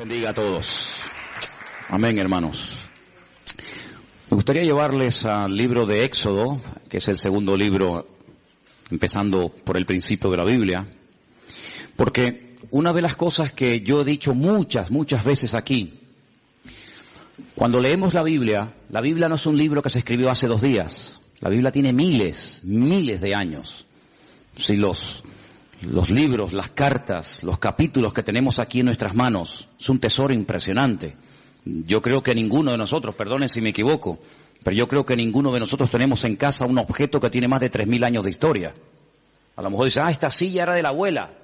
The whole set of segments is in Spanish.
Bendiga a todos. Amén, hermanos. Me gustaría llevarles al libro de Éxodo, que es el segundo libro, empezando por el principio de la Biblia, porque una de las cosas que yo he dicho muchas veces aquí, cuando leemos la Biblia no es un libro que se escribió hace 2 días. La Biblia tiene miles de años. Si los libros, las cartas, los capítulos que tenemos aquí en nuestras manos, es un tesoro impresionante. Yo creo que ninguno de nosotros, perdonen si me equivoco, pero yo creo que ninguno de nosotros tenemos en casa un objeto que tiene más de 3.000 años de historia. A lo mejor dice, esta silla era de la abuela.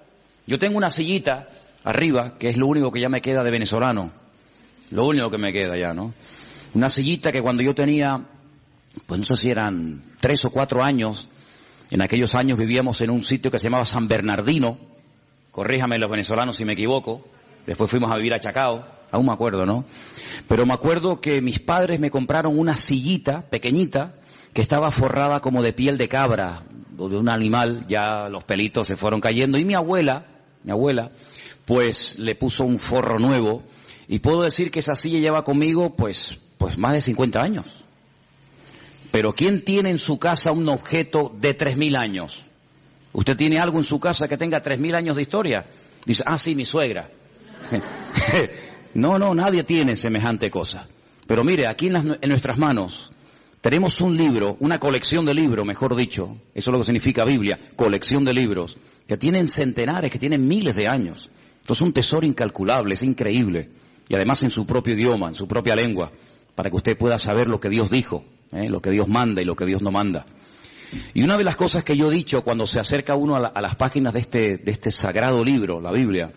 Yo tengo una sillita arriba, que es lo único que ya me queda de venezolano. Lo único que me queda ya, ¿no? Una sillita que cuando yo tenía, pues no sé si eran 3 o 4 años, en aquellos años vivíamos en un sitio que se llamaba San Bernardino, corríjame los venezolanos si me equivoco, después fuimos a vivir a Chacao, aún me acuerdo, ¿no? Pero me acuerdo que mis padres me compraron una sillita pequeñita que estaba forrada como de piel de cabra o de un animal, ya los pelitos se fueron cayendo, y mi abuela, pues le puso un forro nuevo, y puedo decir que esa silla lleva conmigo pues más de 50 años. Pero ¿quién tiene en su casa un objeto de 3.000 años? ¿Usted tiene algo en su casa que tenga 3.000 años de historia? Dice, sí, mi suegra. No, nadie tiene semejante cosa. Pero mire, aquí en nuestras manos tenemos un libro, una colección de libros, mejor dicho, eso es lo que significa Biblia, colección de libros, que tienen centenares, que tienen miles de años. Entonces es un tesoro incalculable, es increíble. Y además en su propio idioma, en su propia lengua, para que usted pueda saber lo que Dios dijo. Lo que Dios manda y lo que Dios no manda. Y una de las cosas que yo he dicho cuando se acerca uno a las páginas de este sagrado libro, la Biblia,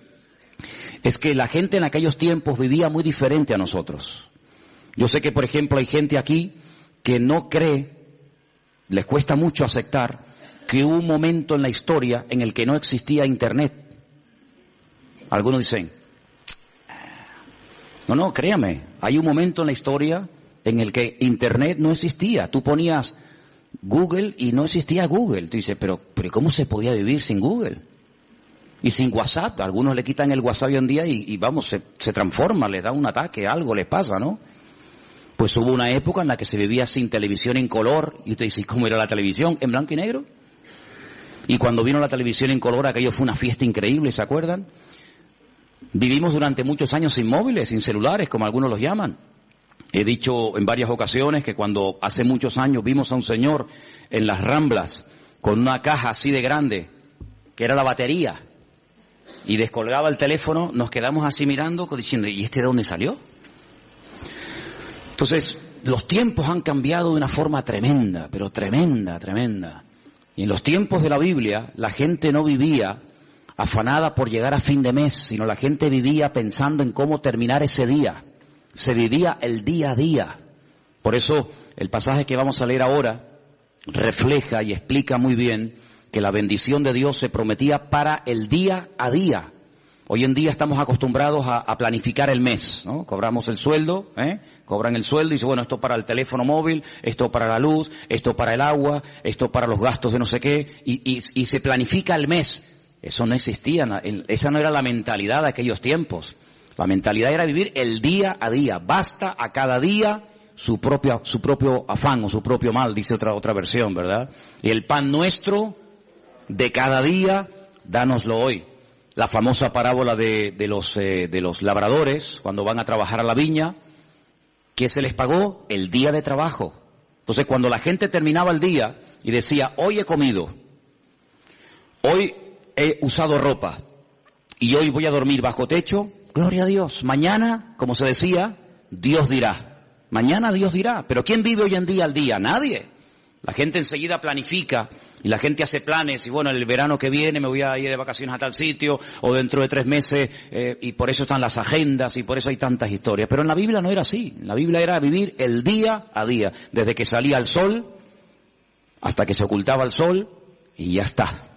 es que la gente en aquellos tiempos vivía muy diferente a nosotros. Yo sé que, por ejemplo, hay gente aquí que no cree, les cuesta mucho aceptar, que hubo un momento en la historia en el que no existía Internet. Algunos dicen, no, créame, hay un momento en la historia en el que Internet no existía. Tú ponías Google y no existía Google. Tú dices, pero ¿cómo se podía vivir sin Google? Y sin WhatsApp. Algunos le quitan el WhatsApp hoy en día y vamos, se transforma, les da un ataque, algo les pasa, ¿no? Pues hubo una época en la que se vivía sin televisión en color. Y usted dice, ¿cómo era la televisión? ¿En blanco y negro? Y cuando vino la televisión en color, aquello fue una fiesta increíble, ¿se acuerdan? Vivimos durante muchos años sin móviles, sin celulares, como algunos los llaman. He dicho en varias ocasiones que cuando hace muchos años vimos a un señor en las Ramblas con una caja así de grande, que era la batería, y descolgaba el teléfono, nos quedamos así mirando, diciendo, ¿y este de dónde salió? Entonces, los tiempos han cambiado de una forma tremenda, pero tremenda. Y en los tiempos de la Biblia, la gente no vivía afanada por llegar a fin de mes, sino la gente vivía pensando en cómo terminar ese día. Se vivía el día a día. Por eso el pasaje que vamos a leer ahora refleja y explica muy bien que la bendición de Dios se prometía para el día a día. Hoy en día estamos acostumbrados a planificar el mes, ¿no? Cobramos el sueldo, cobran el sueldo y dicen, bueno, esto para el teléfono móvil, esto para la luz, esto para el agua, esto para los gastos de no sé qué, y se planifica el mes. Eso no existía, esa no era la mentalidad de aquellos tiempos. La mentalidad era vivir el día a día. Basta a cada día su propio afán o su propio mal, dice otra versión, ¿verdad? Y el pan nuestro de cada día, dánoslo hoy. La famosa parábola de los labradores, cuando van a trabajar a la viña, ¿qué se les pagó? El día de trabajo. Entonces, cuando la gente terminaba el día y decía, hoy he comido, hoy he usado ropa y hoy voy a dormir bajo techo, gloria a Dios. Mañana, como se decía, Dios dirá. Mañana Dios dirá. Pero ¿quién vive hoy en día al día? Nadie. La gente enseguida planifica y la gente hace planes y bueno, el verano que viene me voy a ir de vacaciones a tal sitio o dentro de 3 meses y por eso están las agendas y por eso hay tantas historias. Pero en la Biblia no era así. En la Biblia era vivir el día a día. Desde que salía el sol hasta que se ocultaba el sol y ya está.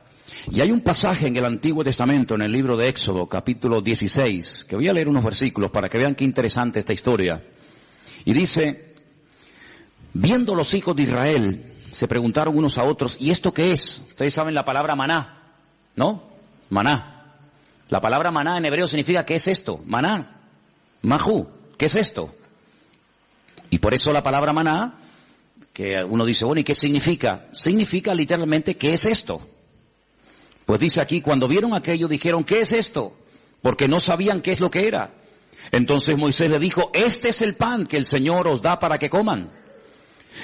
Y hay un pasaje en el Antiguo Testamento, en el libro de Éxodo, capítulo 16, que voy a leer unos versículos para que vean qué interesante esta historia. Y dice, viendo los hijos de Israel, se preguntaron unos a otros, ¿y esto qué es? Ustedes saben la palabra maná, ¿no? Maná. La palabra maná en hebreo significa, ¿qué es esto? Maná. Majú, ¿qué es esto? Y por eso la palabra maná, que uno dice, bueno, ¿y qué significa? Significa literalmente, ¿qué es esto? Pues dice aquí, cuando vieron aquello, dijeron, ¿qué es esto? Porque no sabían qué es lo que era. Entonces Moisés le dijo, este es el pan que el Señor os da para que coman.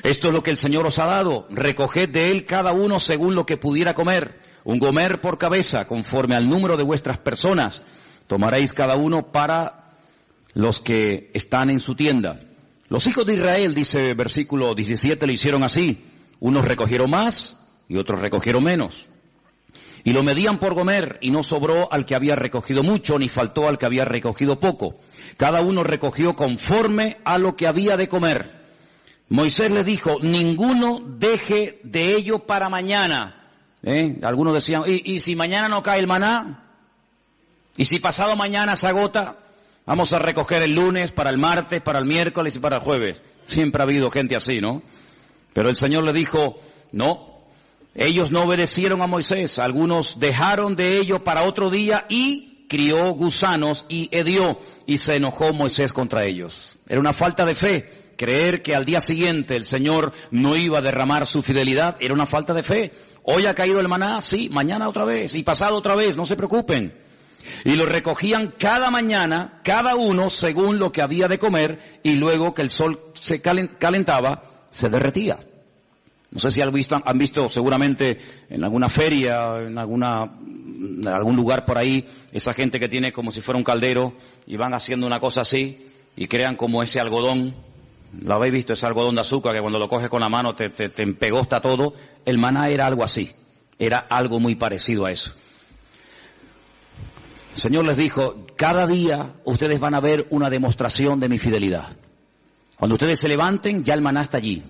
Esto es lo que el Señor os ha dado. Recoged de él cada uno según lo que pudiera comer. Un gomer por cabeza, conforme al número de vuestras personas. Tomaréis cada uno para los que están en su tienda. Los hijos de Israel, dice versículo 17, lo hicieron así. Unos recogieron más y otros recogieron menos. Y lo medían por gomer, y no sobró al que había recogido mucho, ni faltó al que había recogido poco. Cada uno recogió conforme a lo que había de comer. Moisés les dijo, ninguno deje de ello para mañana. Algunos decían, ¿y si mañana no cae el maná? ¿Y si pasado mañana se agota? Vamos a recoger el lunes, para el martes, para el miércoles y para el jueves. Siempre ha habido gente así, ¿no? Pero el Señor le dijo, no, ellos no obedecieron a Moisés. Algunos dejaron de ello para otro día y crió gusanos y hedió. Y se enojó Moisés contra ellos. Era una falta de fe. Creer que al día siguiente el Señor no iba a derramar su fidelidad era una falta de fe. Hoy ha caído el maná, sí, mañana otra vez y pasado otra vez, no se preocupen. Y lo recogían cada mañana, cada uno según lo que había de comer, y luego que el sol se calentaba, se derretía. No sé si han visto seguramente en alguna feria, en algún lugar por ahí, esa gente que tiene como si fuera un caldero y van haciendo una cosa así y crean como ese algodón. ¿Lo habéis visto? Ese algodón de azúcar que cuando lo coges con la mano te empegosta todo. El maná era algo así. Era algo muy parecido a eso. El Señor les dijo, cada día ustedes van a ver una demostración de mi fidelidad. Cuando ustedes se levanten, ya el maná está allí.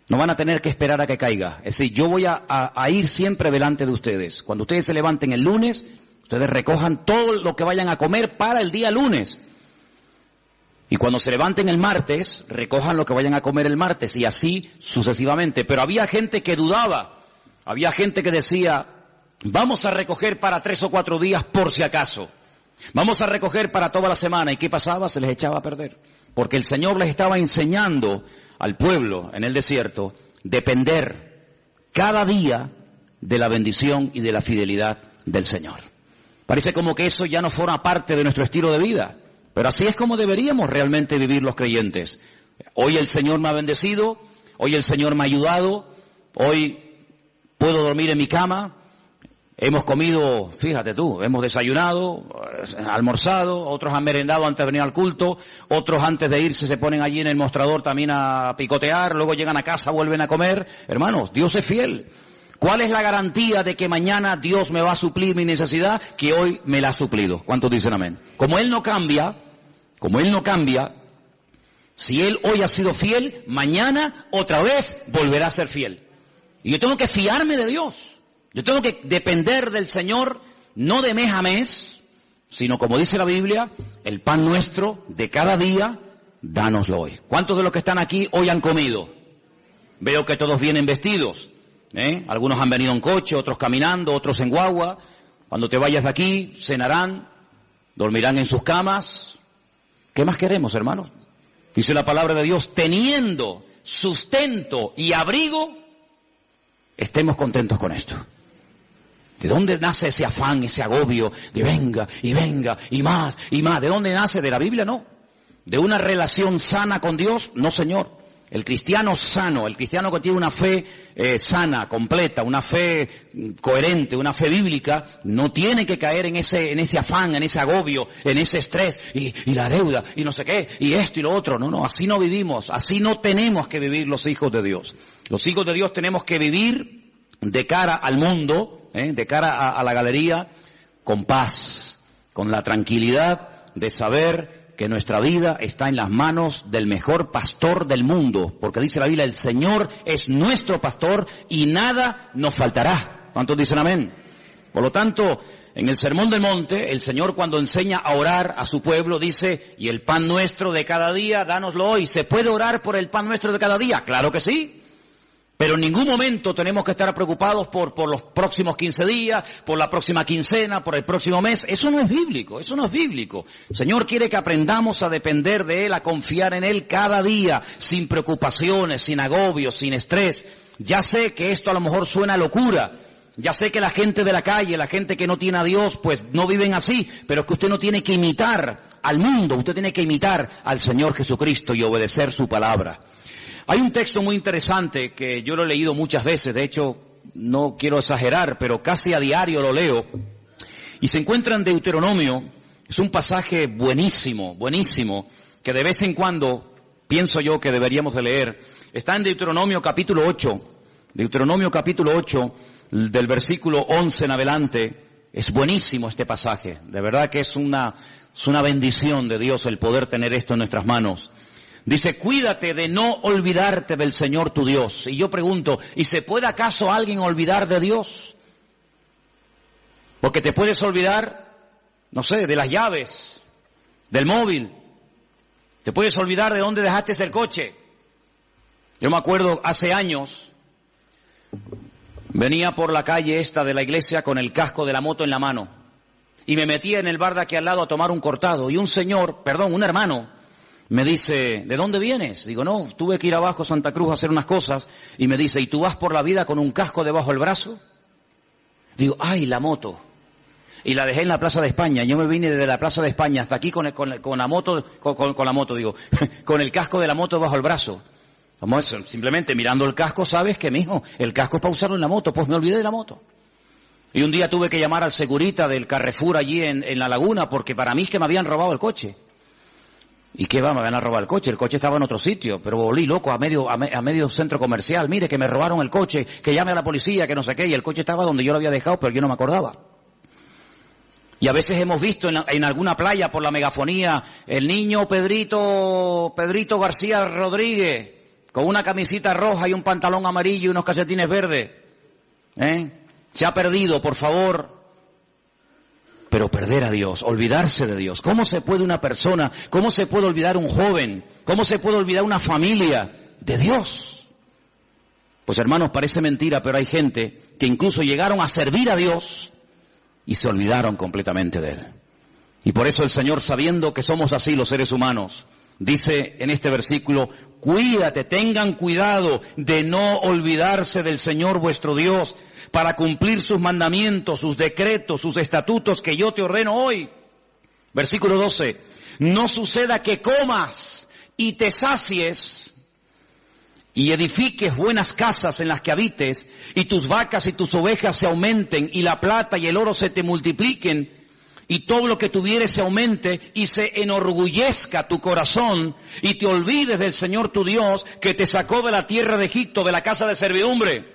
No van a tener que esperar a que caiga. Es decir, yo voy a ir siempre delante de ustedes. Cuando ustedes se levanten el lunes, ustedes recojan todo lo que vayan a comer para el día lunes. Y cuando se levanten el martes, recojan lo que vayan a comer el martes, y así sucesivamente. Pero había gente que dudaba. Había gente que decía, vamos a recoger para 3 o 4 días por si acaso. Vamos a recoger para toda la semana. ¿Y qué pasaba? Se les echaba a perder. Porque el Señor les estaba enseñando al pueblo en el desierto depender cada día de la bendición y de la fidelidad del Señor. Parece como que eso ya no forma parte de nuestro estilo de vida. Pero así es como deberíamos realmente vivir los creyentes. Hoy el Señor me ha bendecido, hoy el Señor me ha ayudado, hoy puedo dormir en mi cama, hemos comido, fíjate tú, hemos desayunado, almorzado, otros han merendado antes de venir al culto, otros antes de irse se ponen allí en el mostrador también a picotear, luego llegan a casa, vuelven a comer. Hermanos, Dios es fiel. ¿Cuál es la garantía de que mañana Dios me va a suplir mi necesidad? Que hoy me la ha suplido. ¿Cuántos dicen amén? Como Él no cambia, si Él hoy ha sido fiel, mañana otra vez volverá a ser fiel. Y yo tengo que fiarme de Dios. Yo tengo que depender del Señor, no de mes a mes, sino como dice la Biblia, el pan nuestro de cada día, dánoslo hoy. ¿Cuántos de los que están aquí hoy han comido? Veo que todos vienen vestidos. Algunos han venido en coche, otros caminando, otros en guagua. Cuando te vayas de aquí, cenarán, dormirán en sus camas. ¿Qué más queremos, hermanos? Dice la palabra de Dios, teniendo sustento y abrigo, estemos contentos con esto. ¿De dónde nace ese afán, ese agobio de venga y más y más? ¿De dónde nace? ¿De la Biblia? No. ¿De una relación sana con Dios? No, Señor. El cristiano sano, el cristiano que tiene una fe sana, completa, una fe coherente, una fe bíblica, no tiene que caer en ese afán, en ese agobio, en ese estrés, y la deuda, y no sé qué, y esto y lo otro. No, así no vivimos, así no tenemos que vivir los hijos de Dios. Los hijos de Dios tenemos que vivir de cara al mundo, de cara a la galería, con paz, con la tranquilidad de saber que nuestra vida está en las manos del mejor pastor del mundo, porque dice la Biblia, el Señor es nuestro pastor y nada nos faltará. ¿Cuántos dicen amén? Por lo tanto, en el Sermón del Monte, el Señor cuando enseña a orar a su pueblo dice, y el pan nuestro de cada día, dánoslo hoy. ¿Se puede orar por el pan nuestro de cada día? Claro que sí. Pero en ningún momento tenemos que estar preocupados por los próximos 15 días, por la próxima quincena, por el próximo mes. Eso no es bíblico, eso no es bíblico. El Señor quiere que aprendamos a depender de Él, a confiar en Él cada día, sin preocupaciones, sin agobios, sin estrés. Ya sé que esto a lo mejor suena a locura. Ya sé que la gente de la calle, la gente que no tiene a Dios, pues no viven así. Pero es que usted no tiene que imitar al mundo, usted tiene que imitar al Señor Jesucristo y obedecer su palabra. Hay un texto muy interesante que yo lo he leído muchas veces, de hecho no quiero exagerar, pero casi a diario lo leo, y se encuentra en Deuteronomio. Es un pasaje buenísimo, buenísimo, que de vez en cuando pienso yo que deberíamos de leer. Está en Deuteronomio capítulo 8, del versículo 11 en adelante. Es buenísimo este pasaje, de verdad que es una bendición de Dios el poder tener esto en nuestras manos. Dice, cuídate de no olvidarte del Señor tu Dios. Y yo pregunto, ¿y se puede acaso alguien olvidar de Dios? Porque te puedes olvidar, no sé, de las llaves, del móvil. Te puedes olvidar de dónde dejaste el coche. Yo me acuerdo hace años, venía por la calle esta de la iglesia con el casco de la moto en la mano. Y me metía en el bar de aquí al lado a tomar un cortado. Y un hermano, me dice, ¿de dónde vienes? Digo, no, tuve que ir abajo a Santa Cruz a hacer unas cosas. Y me dice, ¿y tú vas por la vida con un casco debajo del brazo? Digo, ¡ay, la moto! Y la dejé en la Plaza de España. Yo me vine desde la Plaza de España hasta aquí con la moto, con el casco de la moto bajo el brazo. Como eso, simplemente mirando el casco, sabes que, mijo, el casco es para usarlo en la moto. Pues me olvidé de la moto. Y un día tuve que llamar al segurita del Carrefour allí en La Laguna, porque para mí es que me habían robado el coche. ¿Y qué va? Me van a robar el coche. El coche estaba en otro sitio, pero volví loco a medio centro comercial. Mire, que me robaron el coche, que llame a la policía, que no sé qué. Y el coche estaba donde yo lo había dejado, pero yo no me acordaba. Y a veces hemos visto en alguna playa por la megafonía, el niño Pedrito García Rodríguez, con una camisita roja y un pantalón amarillo y unos calcetines verdes. Se ha perdido, por favor. Pero perder a Dios, olvidarse de Dios. ¿Cómo se puede una persona, cómo se puede olvidar un joven, cómo se puede olvidar una familia de Dios? Pues hermanos, parece mentira, pero hay gente que incluso llegaron a servir a Dios y se olvidaron completamente de Él. Y por eso el Señor, sabiendo que somos así los seres humanos, dice en este versículo, cuídate, tengan cuidado de no olvidarse del Señor vuestro Dios, para cumplir sus mandamientos, sus decretos, sus estatutos que yo te ordeno hoy. Versículo 12. No suceda que comas y te sacies y edifiques buenas casas en las que habites y tus vacas y tus ovejas se aumenten y la plata y el oro se te multipliquen y todo lo que tuvieres se aumente y se enorgullezca tu corazón y te olvides del Señor tu Dios que te sacó de la tierra de Egipto, de la casa de servidumbre,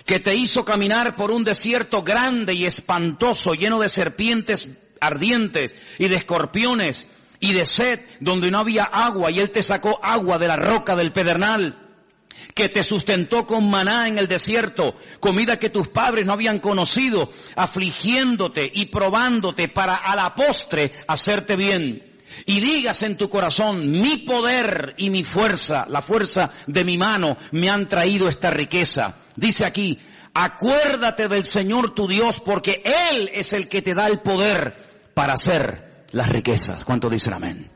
que te hizo caminar por un desierto grande y espantoso, lleno de serpientes ardientes y de escorpiones y de sed, donde no había agua, y Él te sacó agua de la roca del pedernal, que te sustentó con maná en el desierto, comida que tus padres no habían conocido, afligiéndote y probándote para a la postre hacerte bien. Y digas en tu corazón, mi poder y mi fuerza, la fuerza de mi mano, me han traído esta riqueza. Dice aquí, acuérdate del Señor tu Dios, porque Él es el que te da el poder para hacer las riquezas. ¿Cuántos dicen amén?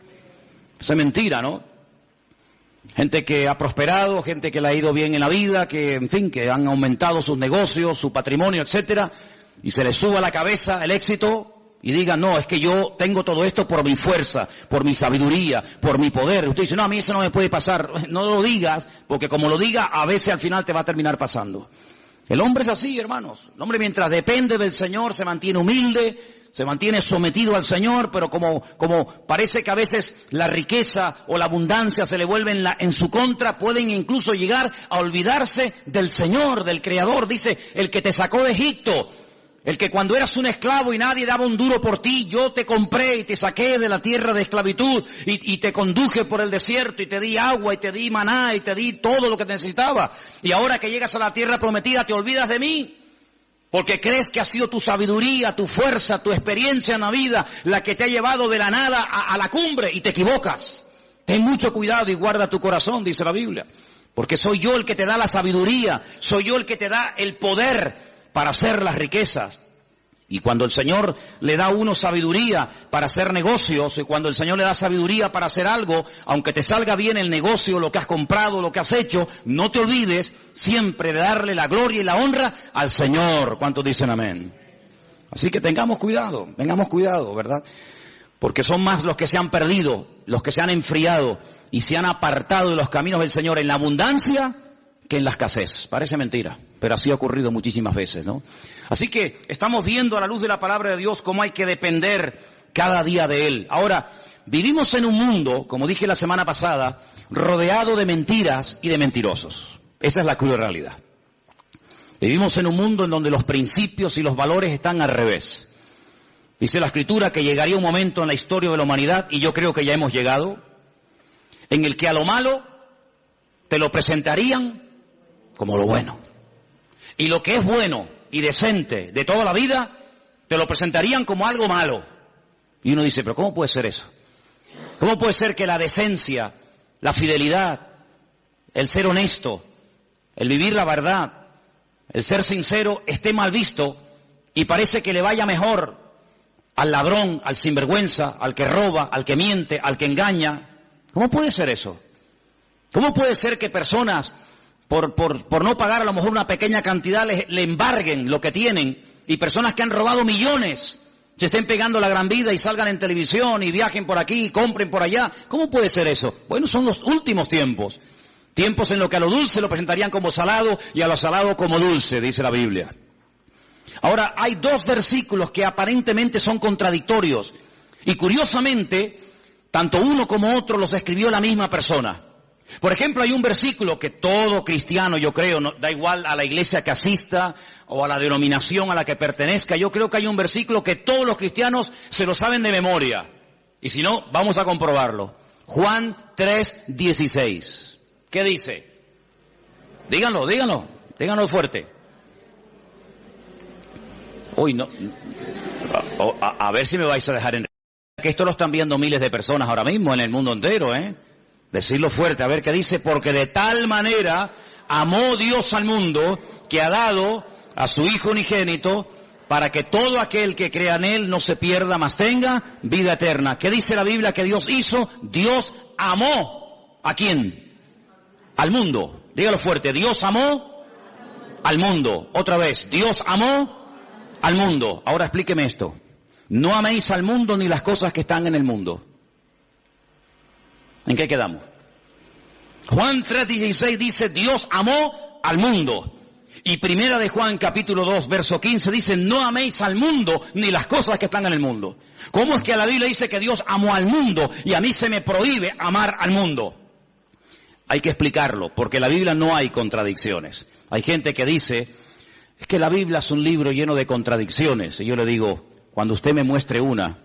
Es mentira, ¿no? Gente que ha prosperado, gente que le ha ido bien en la vida, que, en fin, que han aumentado sus negocios, su patrimonio, etcétera, y se les suba a la cabeza el éxito, y digan, no, es que yo tengo todo esto por mi fuerza, por mi sabiduría, por mi poder. Usted dice, no, a mí eso no me puede pasar. No lo digas, porque como lo diga, a veces al final te va a terminar pasando. El hombre es así, hermanos. El hombre, mientras depende del Señor, se mantiene humilde, se mantiene sometido al Señor, pero como parece que a veces la riqueza o la abundancia se le vuelven en su contra, pueden incluso llegar a olvidarse del Señor, del Creador. Dice, el que te sacó de Egipto, el que cuando eras un esclavo y nadie daba un duro por ti, yo te compré y te saqué de la tierra de esclavitud y te conduje por el desierto y te di agua y te di maná y te di todo lo que necesitaba. Y ahora que llegas a la tierra prometida te olvidas de mí, porque crees que ha sido tu sabiduría, tu fuerza, tu experiencia en la vida la que te ha llevado de la nada a la cumbre, y te equivocas. Ten mucho cuidado y guarda tu corazón, dice la Biblia. Porque soy yo el que te da la sabiduría, soy yo el que te da el poder para hacer las riquezas. Y cuando el Señor le da a uno sabiduría para hacer negocios, y cuando el Señor le da sabiduría para hacer algo, aunque te salga bien el negocio, lo que has comprado, lo que has hecho, no te olvides siempre de darle la gloria y la honra al Señor. ¿Cuántos dicen amén? Así que tengamos cuidado, ¿verdad? Porque son más los que se han perdido, los que se han enfriado y se han apartado de los caminos del Señor en la abundancia que en la escasez. Parece mentira, pero así ha ocurrido muchísimas veces, ¿no? Así que estamos viendo a la luz de la palabra de Dios cómo hay que depender cada día de Él. Ahora, vivimos en un mundo, como dije la semana pasada, rodeado de mentiras y de mentirosos. Esa es la cruda realidad. Vivimos en un mundo en donde los principios y los valores están al revés. Dice la Escritura que llegaría un momento en la historia de la humanidad, y yo creo que ya hemos llegado, en el que a lo malo te lo presentarían como lo bueno. Y lo que es bueno y decente de toda la vida, te lo presentarían como algo malo. Y uno dice, pero ¿cómo puede ser eso? ¿Cómo puede ser que la decencia, la fidelidad, el ser honesto, el vivir la verdad, el ser sincero esté mal visto y parece que le vaya mejor al ladrón, al sinvergüenza, al que roba, al que miente, al que engaña? ¿Cómo puede ser eso? ¿Cómo puede ser que personas por no pagar a lo mejor una pequeña cantidad le embarguen lo que tienen, y personas que han robado millones se estén pegando la gran vida y salgan en televisión y viajen por aquí y compren por allá? ¿Cómo puede ser eso? Bueno, son los últimos tiempos. Tiempos en los que a lo dulce lo presentarían como salado y a lo salado como dulce, dice la Biblia. Ahora, hay dos versículos que aparentemente son contradictorios. Y curiosamente, tanto uno como otro los escribió la misma persona. Por ejemplo, hay un versículo que todo cristiano, yo creo, no, da igual a la iglesia que asista o a la denominación a la que pertenezca, yo creo que hay un versículo que todos los cristianos se lo saben de memoria. Y si no, vamos a comprobarlo. Juan 3:16. ¿Qué dice? Díganlo fuerte. Uy, no. A ver si me vais a dejar en... Que esto lo están viendo miles de personas ahora mismo en el mundo entero, ¿eh? Decirlo fuerte, a ver qué dice. Porque de tal manera amó Dios al mundo que ha dado a su Hijo unigénito para que todo aquel que crea en Él no se pierda, mas tenga vida eterna. ¿Qué dice la Biblia que Dios hizo? Dios amó. ¿A quién? Al mundo. Dígalo fuerte. Dios amó al mundo. Otra vez. Dios amó al mundo. Ahora explíqueme esto. No améis al mundo ni las cosas que están en el mundo. ¿En qué quedamos? Juan 3:16 dice, Dios amó al mundo. Y primera de Juan capítulo 2 verso 15 dice, no améis al mundo ni las cosas que están en el mundo. ¿Cómo es que la Biblia dice que Dios amó al mundo y a mí se me prohíbe amar al mundo? Hay que explicarlo, porque en la Biblia no hay contradicciones. Hay gente que dice, es que la Biblia es un libro lleno de contradicciones. Y yo le digo, cuando usted me muestre una,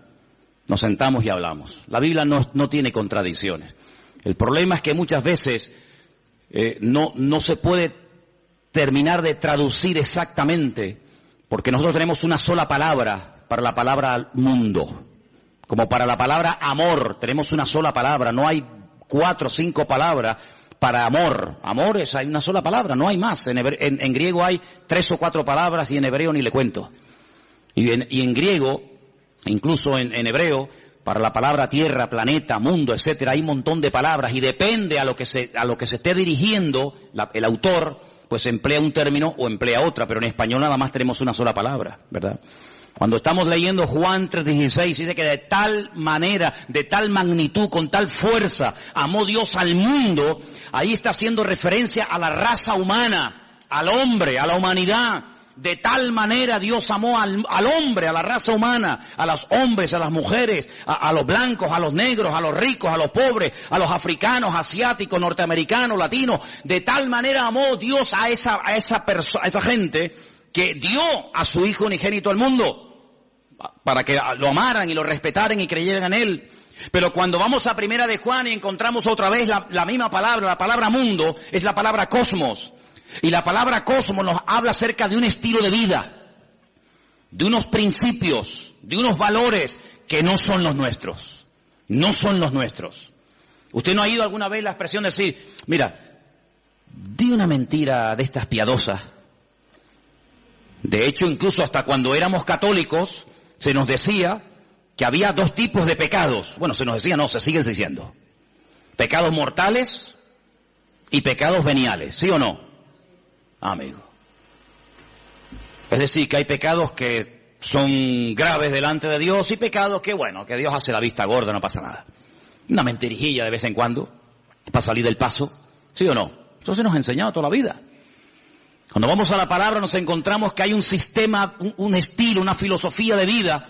nos sentamos y hablamos. La Biblia no tiene contradicciones. El problema es que muchas veces no se puede terminar de traducir exactamente, porque nosotros tenemos una sola palabra para la palabra mundo. Como para la palabra amor, tenemos una sola palabra, no hay 4 o 5 palabras para amor. Amor hay una sola palabra, no hay más. En griego hay 3 o 4 palabras y en hebreo ni le cuento. Y en griego, incluso en hebreo, para la palabra tierra, planeta, mundo, etcétera, hay un montón de palabras y depende a lo que se esté dirigiendo el autor, pues emplea un término o emplea otra, pero en español nada más tenemos una sola palabra, ¿verdad? Cuando estamos leyendo Juan 3:16, dice que de tal manera, de tal magnitud, con tal fuerza, amó Dios al mundo. Ahí está haciendo referencia a la raza humana, al hombre, a la humanidad. De tal manera Dios amó al hombre, a la raza humana, a los hombres, a las mujeres, a los blancos, a los negros, a los ricos, a los pobres, a los africanos, asiáticos, norteamericanos, latinos. De tal manera amó Dios a esa gente que dio a su Hijo unigénito al mundo para que lo amaran y lo respetaran y creyeran en Él. Pero cuando vamos a primera de Juan y encontramos otra vez la misma palabra, la palabra mundo, es la palabra cosmos. Y la palabra cosmos nos habla acerca de un estilo de vida, de unos principios, de unos valores que no son los nuestros. No son los nuestros. ¿Usted no ha oído alguna vez la expresión de decir, mira, Di una mentira de estas piadosas. De hecho, incluso hasta cuando éramos católicos, se nos decía que había dos tipos de pecados. Bueno, se nos decía, no, se siguen diciendo. Pecados mortales y pecados veniales, ¿sí o no? Amigo. Es decir, que hay pecados que son graves delante de Dios y pecados que, bueno, que Dios hace la vista gorda, no pasa nada. Una mentirijilla de vez en cuando, para salir del paso, ¿sí o no? Eso se nos ha enseñado toda la vida. Cuando vamos a la palabra nos encontramos que hay un sistema, un estilo, una filosofía de vida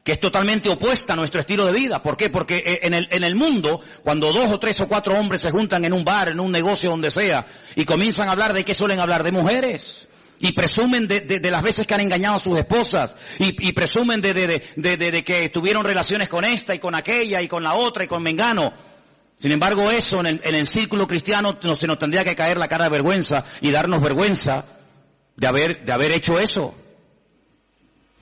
que es totalmente opuesta a nuestro estilo de vida. ¿Por qué? Porque en el mundo, cuando 2 o 3 o 4 hombres se juntan en un bar, en un negocio, donde sea, y comienzan a hablar, ¿de qué suelen hablar? De mujeres. Y presumen de las veces que han engañado a sus esposas. Y presumen de que tuvieron relaciones con esta y con aquella y con la otra y con mengano. Sin embargo, eso en el círculo cristiano se nos tendría que caer la cara de vergüenza y darnos vergüenza de haber hecho eso.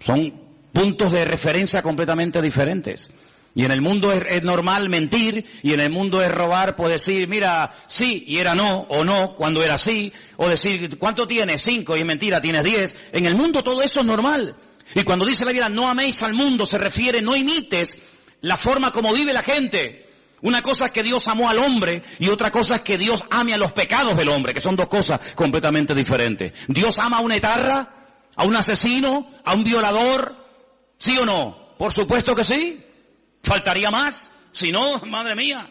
Son puntos de referencia completamente diferentes. Y en el mundo es normal mentir, y en el mundo es robar, pues decir, mira, sí, y era no, o no, cuando era sí, o decir, ¿cuánto tienes? 5, y es mentira, tienes 10. En el mundo todo eso es normal. Y cuando dice la Biblia, no améis al mundo, se refiere, no imites la forma como vive la gente. Una cosa es que Dios amó al hombre y otra cosa es que Dios ame a los pecados del hombre, que son dos cosas completamente diferentes. ¿Dios ama a una etarra, a un asesino, a un violador? ¿Sí o no? Por supuesto que sí. ¿Faltaría más? Si no, madre mía.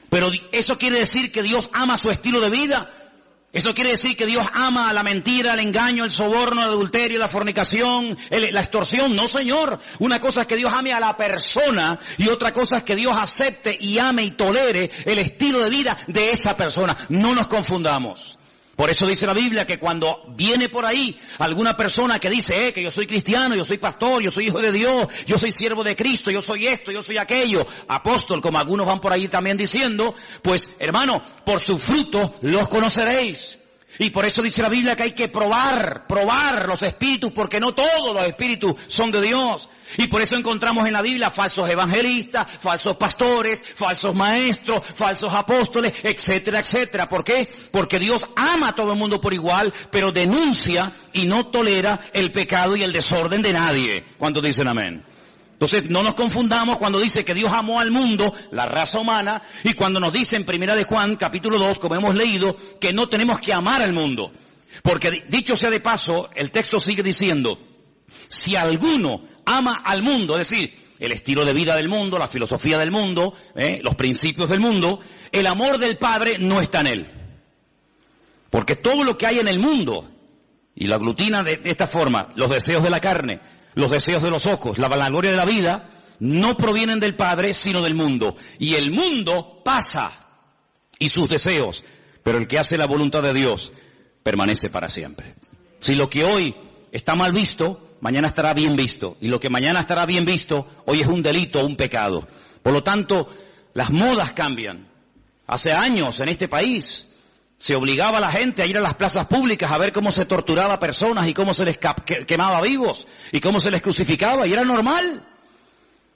Pero eso quiere decir que Dios ama su estilo de vida. Eso quiere decir que Dios ama la mentira, el engaño, el soborno, el adulterio, la fornicación, la extorsión. No, Señor. Una cosa es que Dios ame a la persona y otra cosa es que Dios acepte y ame y tolere el estilo de vida de esa persona. No nos confundamos. Por eso dice la Biblia que cuando viene por ahí alguna persona que dice, que yo soy cristiano, yo soy pastor, yo soy hijo de Dios, yo soy siervo de Cristo, yo soy esto, yo soy aquello, apóstol, como algunos van por ahí también diciendo, pues hermano, por sus frutos los conoceréis. Y por eso dice la Biblia que hay que probar los espíritus, porque no todos los espíritus son de Dios. Y por eso encontramos en la Biblia falsos evangelistas, falsos pastores, falsos maestros, falsos apóstoles, etcétera, etcétera. ¿Por qué? Porque Dios ama a todo el mundo por igual, pero denuncia y no tolera el pecado y el desorden de nadie. ¿Cuántos dicen amén? Entonces no nos confundamos cuando dice que Dios amó al mundo, la raza humana, y cuando nos dice en 1 de Juan, capítulo 2, como hemos leído, que no tenemos que amar al mundo. Porque dicho sea de paso, el texto sigue diciendo, si alguno ama al mundo, es decir, el estilo de vida del mundo, la filosofía del mundo, los principios del mundo, el amor del Padre no está en él. Porque todo lo que hay en el mundo, y lo aglutina de esta forma, los deseos de la carne, los deseos de los ojos, la vanagloria de la vida, no provienen del Padre, sino del mundo. Y el mundo pasa, y sus deseos, pero el que hace la voluntad de Dios permanece para siempre. Si lo que hoy está mal visto, mañana estará bien visto. Y lo que mañana estará bien visto, hoy es un delito, un pecado. Por lo tanto, las modas cambian. Hace años en este país se obligaba a la gente a ir a las plazas públicas a ver cómo se torturaba a personas y cómo se les quemaba vivos y cómo se les crucificaba, y era normal.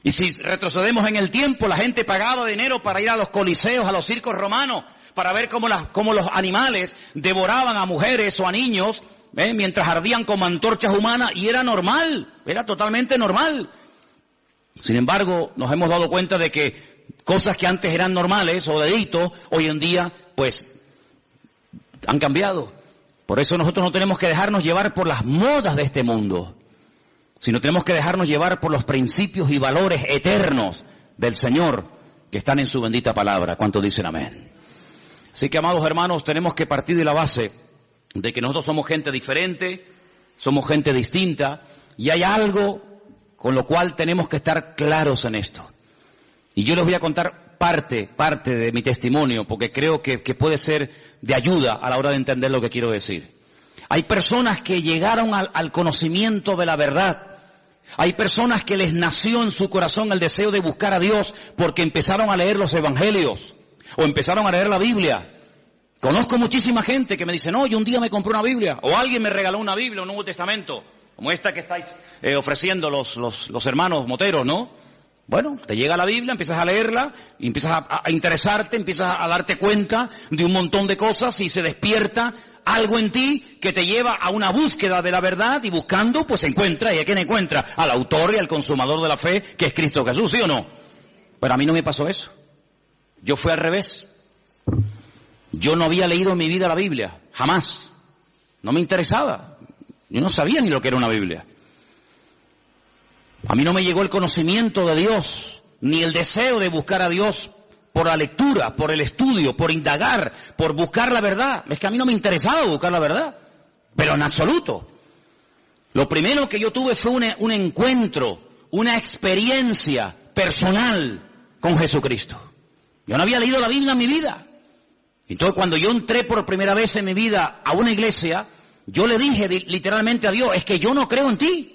Y si retrocedemos en el tiempo, la gente pagaba dinero para ir a los coliseos, a los circos romanos, para ver cómo los animales devoraban a mujeres o a niños, mientras ardían como antorchas humanas, y era normal, era totalmente normal. Sin embargo, nos hemos dado cuenta de que cosas que antes eran normales o delitos, hoy en día, pues, han cambiado. Por eso nosotros no tenemos que dejarnos llevar por las modas de este mundo, sino tenemos que dejarnos llevar por los principios y valores eternos del Señor que están en su bendita palabra. ¿Cuántos dicen amén? Así que, amados hermanos, tenemos que partir de la base de que nosotros somos gente diferente, somos gente distinta, y hay algo con lo cual tenemos que estar claros en esto. Y yo les voy a contar parte de mi testimonio, porque creo que puede ser de ayuda a la hora de entender lo que quiero decir. Hay personas que llegaron al conocimiento de la verdad. Hay personas que les nació en su corazón el deseo de buscar a Dios porque empezaron a leer los evangelios o empezaron a leer la Biblia. Conozco muchísima gente que me dice, no, yo un día me compré una Biblia, o alguien me regaló una Biblia, un Nuevo Testamento, como esta que estáis ofreciendo los hermanos moteros, ¿no? Bueno, te llega la Biblia, empiezas a leerla, y empiezas a interesarte, empiezas a darte cuenta de un montón de cosas y se despierta algo en ti que te lleva a una búsqueda de la verdad y buscando, pues encuentra. ¿Y a quién encuentra? Al autor y al consumador de la fe, que es Cristo Jesús, ¿sí o no? Pero a mí no me pasó eso. Yo fui al revés. Yo no había leído en mi vida la Biblia, jamás. No me interesaba. Yo no sabía ni lo que era una Biblia. A mí no me llegó el conocimiento de Dios, ni el deseo de buscar a Dios por la lectura, por el estudio, por indagar, por buscar la verdad. Es que a mí no me interesaba buscar la verdad, pero en absoluto. Lo primero que yo tuve fue un encuentro, una experiencia personal con Jesucristo. Yo no había leído la Biblia en mi vida. Entonces cuando yo entré por primera vez en mi vida a una iglesia, yo le dije literalmente a Dios, es que yo no creo en ti.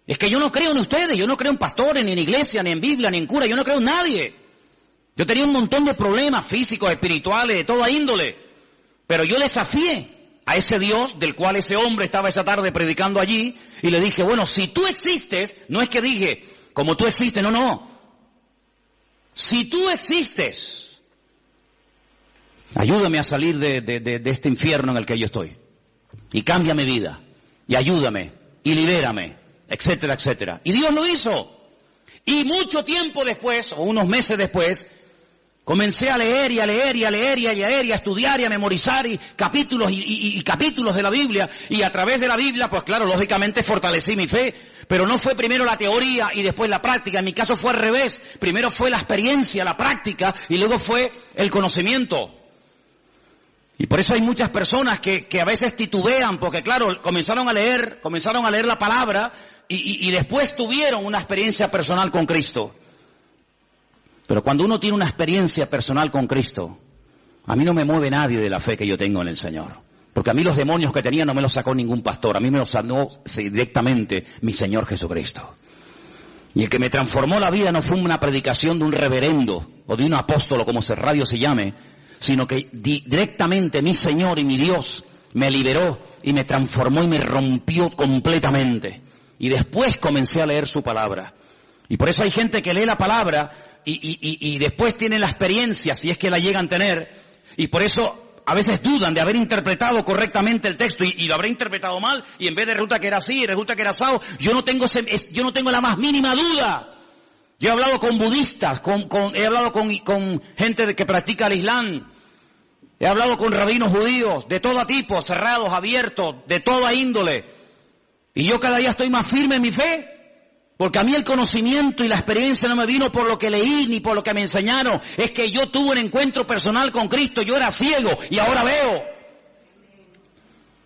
Es que yo no creo en ustedes, yo no creo en pastores, ni en iglesia, ni en Biblia, ni en cura, yo no creo en nadie. Yo tenía un montón de problemas físicos, espirituales, de toda índole. Pero yo desafié a ese Dios del cual ese hombre estaba esa tarde predicando allí y le dije, bueno, si tú existes, no es que dije, como tú existes, no. Si tú existes, ayúdame a salir de este infierno en el que yo estoy. Y cambia mi vida, y ayúdame, y libérame, etcétera, etcétera. Y Dios lo hizo. Y mucho tiempo después, o unos meses después, comencé a leer y a leer y a leer y a leer y a estudiar y a memorizar capítulos y capítulos de la Biblia. Y a través de la Biblia, pues claro, lógicamente fortalecí mi fe. Pero no fue primero la teoría y después la práctica. En mi caso fue al revés. Primero fue la experiencia, la práctica, y luego fue el conocimiento. Y por eso hay muchas personas que a veces titubean, porque claro, comenzaron a leer la palabra y después tuvieron una experiencia personal con Cristo. Pero cuando uno tiene una experiencia personal con Cristo, a mí no me mueve nadie de la fe que yo tengo en el Señor. Porque a mí los demonios que tenía no me los sacó ningún pastor, a mí me los sanó directamente mi Señor Jesucristo. Y el que me transformó la vida no fue una predicación de un reverendo o de un apóstol o como radio se llame, sino que directamente mi Señor y mi Dios me liberó y me transformó y me rompió completamente. Y después comencé a leer su palabra. Y por eso hay gente que lee la palabra y después tiene la experiencia, si es que la llegan a tener, y por eso a veces dudan de haber interpretado correctamente el texto y lo habré interpretado mal, y en vez de resulta que era así, resulta que era asado. Yo no tengo la más mínima duda. Yo he hablado con budistas, he hablado con gente que practica el Islam, he hablado con rabinos judíos, de todo tipo, cerrados, abiertos, de toda índole. Y yo cada día estoy más firme en mi fe, porque a mí el conocimiento y la experiencia no me vino por lo que leí ni por lo que me enseñaron. Es que yo tuve un encuentro personal con Cristo, yo era ciego y ahora veo.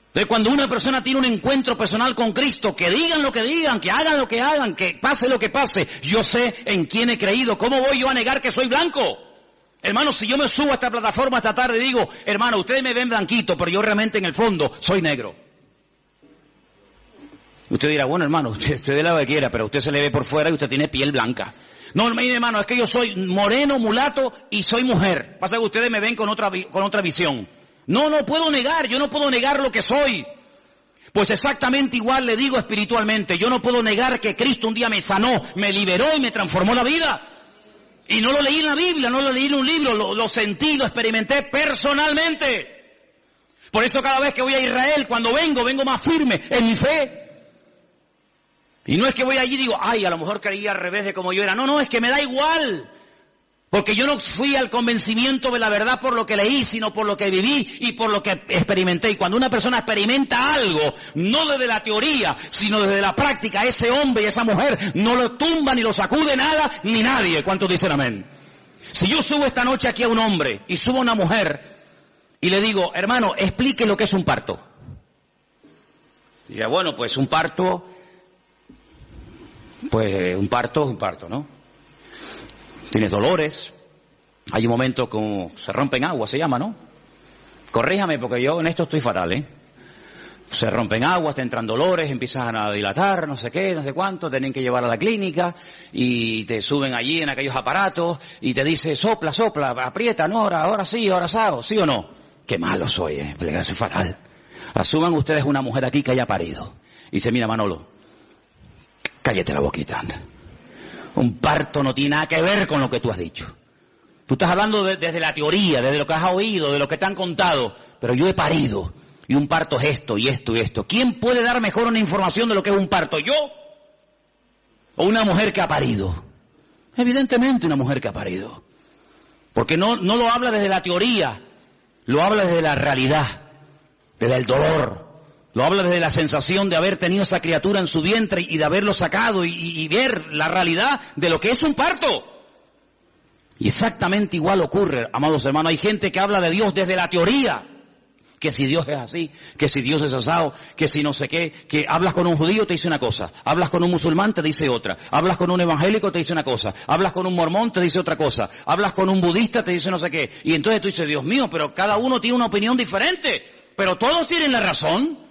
Entonces cuando una persona tiene un encuentro personal con Cristo, que digan lo que digan, que hagan lo que hagan, que pase lo que pase, yo sé en quién he creído. ¿Cómo voy yo a negar que soy blanco? Hermano, si yo me subo a esta plataforma esta tarde y digo, hermano, ustedes me ven blanquito, pero yo realmente en el fondo soy negro. Usted dirá, bueno hermano, usted de lo que quiera, pero a usted se le ve por fuera y usted tiene piel blanca. No, mire hermano, es que yo soy moreno, mulato y soy mujer. Pasa que ustedes me ven con otra visión. No puedo negar, yo no puedo negar lo que soy. Pues exactamente igual le digo espiritualmente, yo no puedo negar que Cristo un día me sanó, me liberó y me transformó la vida. Y no lo leí en la Biblia, no lo leí en un libro, lo sentí, lo experimenté personalmente. Por eso cada vez que voy a Israel, cuando vengo más firme en mi fe. Y no es que voy allí y digo, ay, a lo mejor creía al revés de como yo era. No, es que me da igual. Porque yo no fui al convencimiento de la verdad por lo que leí, sino por lo que viví y por lo que experimenté. Y cuando una persona experimenta algo, no desde la teoría, sino desde la práctica, ese hombre y esa mujer no lo tumba ni lo sacude nada ni nadie. ¿Cuántos dicen amén? Si yo subo esta noche aquí a un hombre y subo a una mujer y le digo, hermano, explique lo que es un parto. Y diga, bueno, pues un parto... Pues un parto, ¿no? Tienes dolores, hay un momento como se rompen aguas, se llama, ¿no? Corríjame porque yo en esto estoy fatal, ¿eh? Se rompen aguas, te entran dolores, empiezan a dilatar, no sé qué, no sé cuánto, tienen que llevar a la clínica y te suben allí en aquellos aparatos y te dice sopla, aprieta, no, ahora sí, ahora salgo, ¿sí o no? Qué malo soy, soy fatal. Asuman ustedes una mujer aquí que haya parido y dice, mira Manolo, cállate la boquita, anda. Un parto no tiene nada que ver con lo que tú has dicho. Tú estás hablando desde la teoría, desde lo que has oído, de lo que te han contado. Pero yo he parido. Y un parto es esto y esto y esto. ¿Quién puede dar mejor una información de lo que es un parto? ¿Yo? ¿O una mujer que ha parido? Evidentemente una mujer que ha parido. Porque no lo habla desde la teoría. Lo habla desde la realidad. Desde el dolor. Lo habla desde la sensación de haber tenido esa criatura en su vientre y de haberlo sacado y ver la realidad de lo que es un parto. Y exactamente igual ocurre, amados hermanos. Hay gente que habla de Dios desde la teoría. Que si Dios es así, que si Dios es asado, que si no sé qué, que hablas con un judío te dice una cosa, hablas con un musulmán te dice otra, hablas con un evangélico te dice una cosa, hablas con un mormón te dice otra cosa, hablas con un budista te dice no sé qué. Y entonces tú dices, Dios mío, pero cada uno tiene una opinión diferente, pero todos tienen la razón.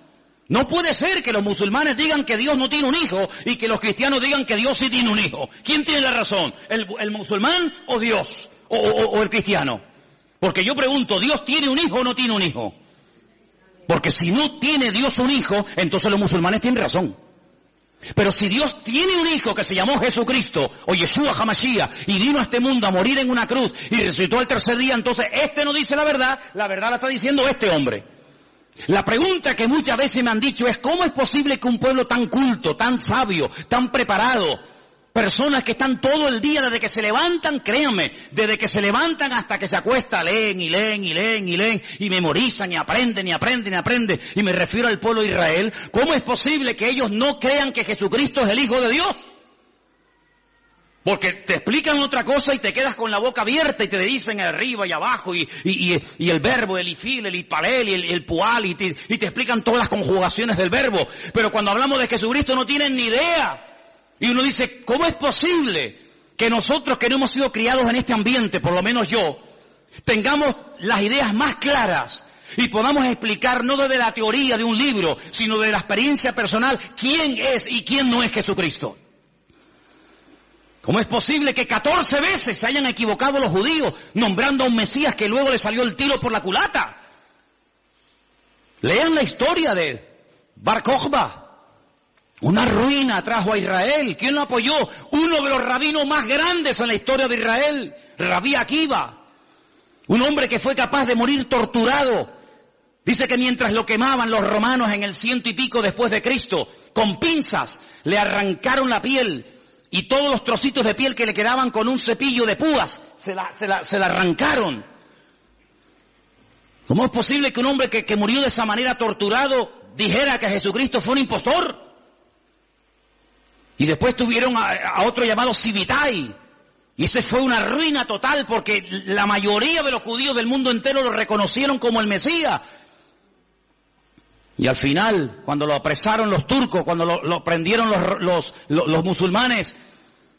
No puede ser que los musulmanes digan que Dios no tiene un hijo y que los cristianos digan que Dios sí tiene un hijo. ¿Quién tiene la razón? ¿El musulmán o Dios? ¿O el cristiano? Porque yo pregunto, ¿Dios tiene un hijo o no tiene un hijo? Porque si no tiene Dios un hijo, entonces los musulmanes tienen razón. Pero si Dios tiene un hijo que se llamó Jesucristo, o Yeshua HaMashiach, y vino a este mundo a morir en una cruz y resucitó al tercer día, entonces este no dice la verdad la está diciendo este hombre. La pregunta que muchas veces me han dicho es, ¿cómo es posible que un pueblo tan culto, tan sabio, tan preparado, personas que están todo el día desde que se levantan, créanme, desde que se levantan hasta que se acuestan, leen y leen y leen y leen y memorizan y aprenden y aprenden y aprenden, y me refiero al pueblo de Israel, ¿cómo es posible que ellos no crean que Jesucristo es el Hijo de Dios? Porque te explican otra cosa y te quedas con la boca abierta y te dicen arriba y abajo y el verbo, el ifil, el ipalel y el pual y te explican todas las conjugaciones del verbo. Pero cuando hablamos de Jesucristo no tienen ni idea. Y uno dice, ¿cómo es posible que nosotros que no hemos sido criados en este ambiente, por lo menos yo, tengamos las ideas más claras y podamos explicar no desde la teoría de un libro, sino de la experiencia personal, quién es y quién no es Jesucristo? ¿Cómo es posible que 14 veces se hayan equivocado los judíos nombrando a un Mesías que luego le salió el tiro por la culata? Lean la historia de Bar Kokhba. Una ruina trajo a Israel. ¿Quién lo apoyó? Uno de los rabinos más grandes en la historia de Israel, Rabí Akiva. Un hombre que fue capaz de morir torturado. Dice que mientras lo quemaban los romanos en el 100 y pico después de Cristo, con pinzas le arrancaron la piel. Y todos los trocitos de piel que le quedaban con un cepillo de púas, se la arrancaron. ¿Cómo es posible que un hombre que murió de esa manera torturado dijera que Jesucristo fue un impostor? Y después tuvieron a otro llamado Sibitai. Y ese fue una ruina total porque la mayoría de los judíos del mundo entero lo reconocieron como el Mesías. Y al final, cuando lo apresaron los turcos, cuando lo prendieron los musulmanes,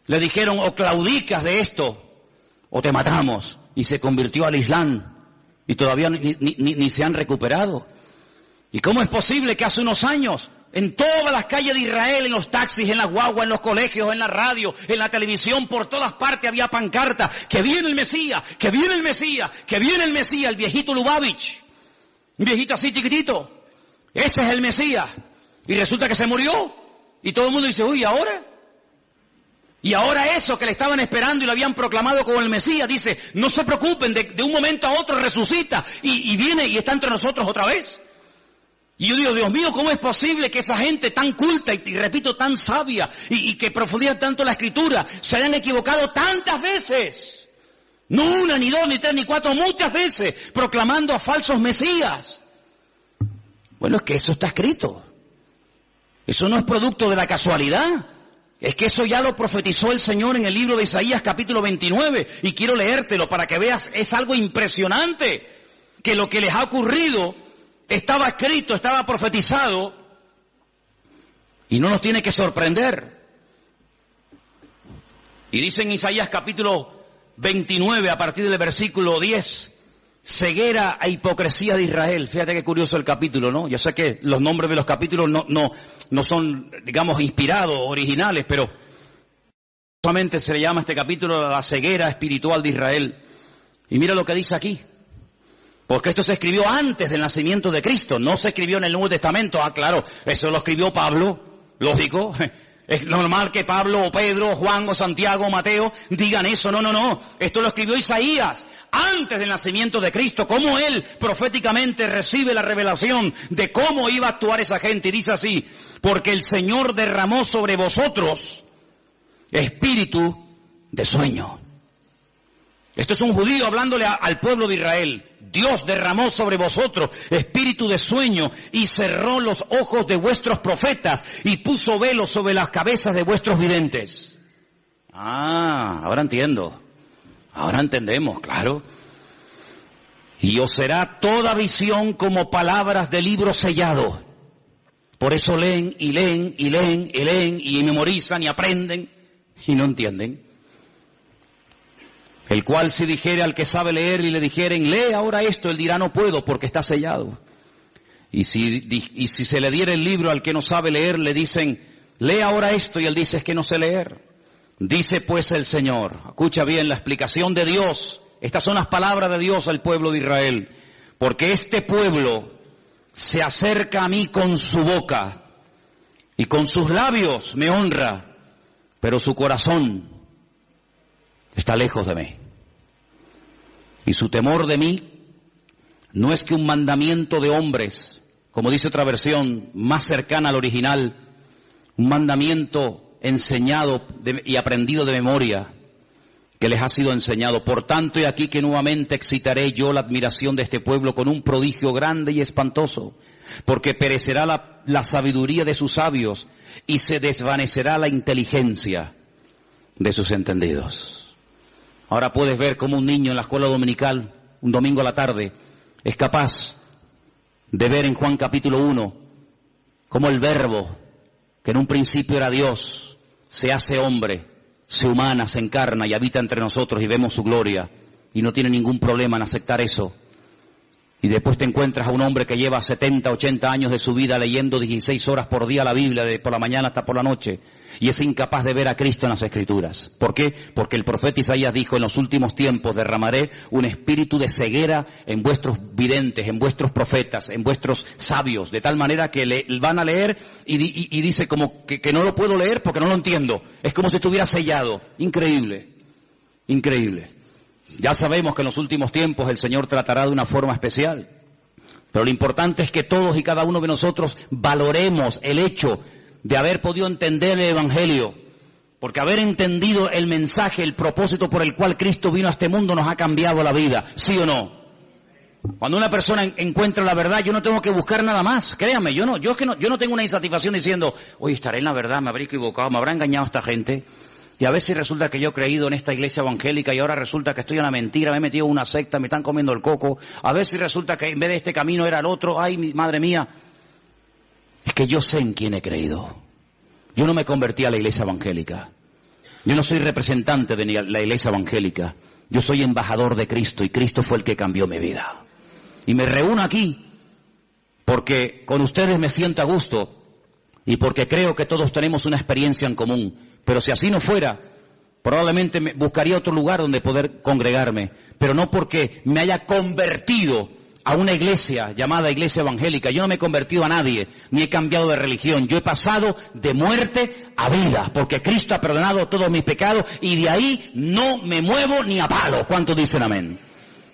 le dijeron, o claudicas de esto, o te matamos. Y se convirtió al Islam. Y todavía ni se han recuperado. ¿Y cómo es posible que hace unos años, en todas las calles de Israel, en los taxis, en las guaguas, en los colegios, en la radio, en la televisión, por todas partes había pancartas, que viene el Mesías, que viene el Mesías, que viene el Mesías, el viejito Lubavitch, un viejito así chiquitito? Ese es el Mesías. Y resulta que se murió. Y todo el mundo dice, uy, ¿ahora? Y ahora eso que le estaban esperando y lo habían proclamado como el Mesías, dice, no se preocupen, de un momento a otro resucita y viene y está entre nosotros otra vez. Y yo digo, Dios mío, ¿cómo es posible que esa gente tan culta y repito, tan sabia y que profundiza tanto la Escritura, se hayan equivocado tantas veces? No una, ni dos, ni tres, ni cuatro, muchas veces, proclamando a falsos Mesías. Bueno, es que eso está escrito. Eso no es producto de la casualidad. Es que eso ya lo profetizó el Señor en el libro de Isaías capítulo 29. Y quiero leértelo para que veas, es algo impresionante. Que lo que les ha ocurrido estaba escrito, estaba profetizado. Y no nos tiene que sorprender. Y dice en Isaías capítulo 29, a partir del versículo 10... ceguera e hipocresía de Israel. Fíjate qué curioso el capítulo, ¿no? Yo sé que los nombres de los capítulos no son, digamos, inspirados, originales, pero solamente se le llama a este capítulo la ceguera espiritual de Israel. Y mira lo que dice aquí. Porque esto se escribió antes del nacimiento de Cristo, no se escribió en el Nuevo Testamento. Ah, claro, eso lo escribió Pablo, lógico. Es normal que Pablo o Pedro o Juan o Santiago o Mateo digan eso. No, no, no. Esto lo escribió Isaías antes del nacimiento de Cristo. Cómo él proféticamente recibe la revelación de cómo iba a actuar esa gente. Y dice así: porque el Señor derramó sobre vosotros espíritu de sueño. Esto es un judío hablándole al pueblo de Israel. Dios derramó sobre vosotros espíritu de sueño y cerró los ojos de vuestros profetas y puso velos sobre las cabezas de vuestros videntes. Ah, ahora entiendo. Ahora entendemos, claro. Y os será toda visión como palabras de libro sellado. Por eso leen y leen y leen y leen y memorizan y aprenden y no entienden. El cual si dijere al que sabe leer y le dijeren, lee ahora esto, él dirá, no puedo porque está sellado. Y si se le diera el libro al que no sabe leer, le dicen, lee ahora esto, y él dice, es que no sé leer. Dice pues el Señor, escucha bien la explicación de Dios, estas son las palabras de Dios al pueblo de Israel, porque este pueblo se acerca a mí con su boca y con sus labios me honra, pero su corazón está lejos de mí. Y su temor de mí no es que un mandamiento de hombres, como dice otra versión más cercana al original, un mandamiento enseñado y aprendido de memoria, que les ha sido enseñado. Por tanto, he aquí que nuevamente excitaré yo la admiración de este pueblo con un prodigio grande y espantoso, porque perecerá la sabiduría de sus sabios y se desvanecerá la inteligencia de sus entendidos. Ahora puedes ver cómo un niño en la escuela dominical, un domingo a la tarde, es capaz de ver en Juan capítulo 1, cómo el Verbo, que en un principio era Dios, se hace hombre, se humana, se encarna y habita entre nosotros y vemos su gloria y no tiene ningún problema en aceptar eso. Y después te encuentras a un hombre que lleva 70, 80 años de su vida leyendo 16 horas por día la Biblia, por la mañana hasta por la noche, y es incapaz de ver a Cristo en las Escrituras. ¿Por qué? Porque el profeta Isaías dijo, en los últimos tiempos derramaré un espíritu de ceguera en vuestros videntes, en vuestros profetas, en vuestros sabios, de tal manera que van a leer y dice como que no lo puedo leer porque no lo entiendo. Es como si estuviera sellado. Increíble, increíble. Ya sabemos que en los últimos tiempos el Señor tratará de una forma especial, pero lo importante es que todos y cada uno de nosotros valoremos el hecho de haber podido entender el Evangelio, porque haber entendido el mensaje, el propósito por el cual Cristo vino a este mundo nos ha cambiado la vida, ¿sí o no? Cuando una persona encuentra la verdad, yo no tengo que buscar nada más, créanme, yo no tengo una insatisfacción diciendo, oye, estaré en la verdad, me habré equivocado, me habrá engañado esta gente. Y a veces resulta que yo he creído en esta iglesia evangélica y ahora resulta que estoy en la mentira, me he metido en una secta, me están comiendo el coco. A veces resulta que en vez de este camino era el otro. Ay, madre mía. Es que yo sé en quién he creído. Yo no me convertí a la iglesia evangélica. Yo no soy representante de la iglesia evangélica. Yo soy embajador de Cristo y Cristo fue el que cambió mi vida. Y me reúno aquí porque con ustedes me siento a gusto y porque creo que todos tenemos una experiencia en común. Pero si así no fuera, probablemente buscaría otro lugar donde poder congregarme. Pero no porque me haya convertido a una iglesia llamada iglesia evangélica. Yo no me he convertido a nadie, ni he cambiado de religión. Yo he pasado de muerte a vida, porque Cristo ha perdonado todos mis pecados y de ahí no me muevo ni a palo. ¿Cuántos dicen amén?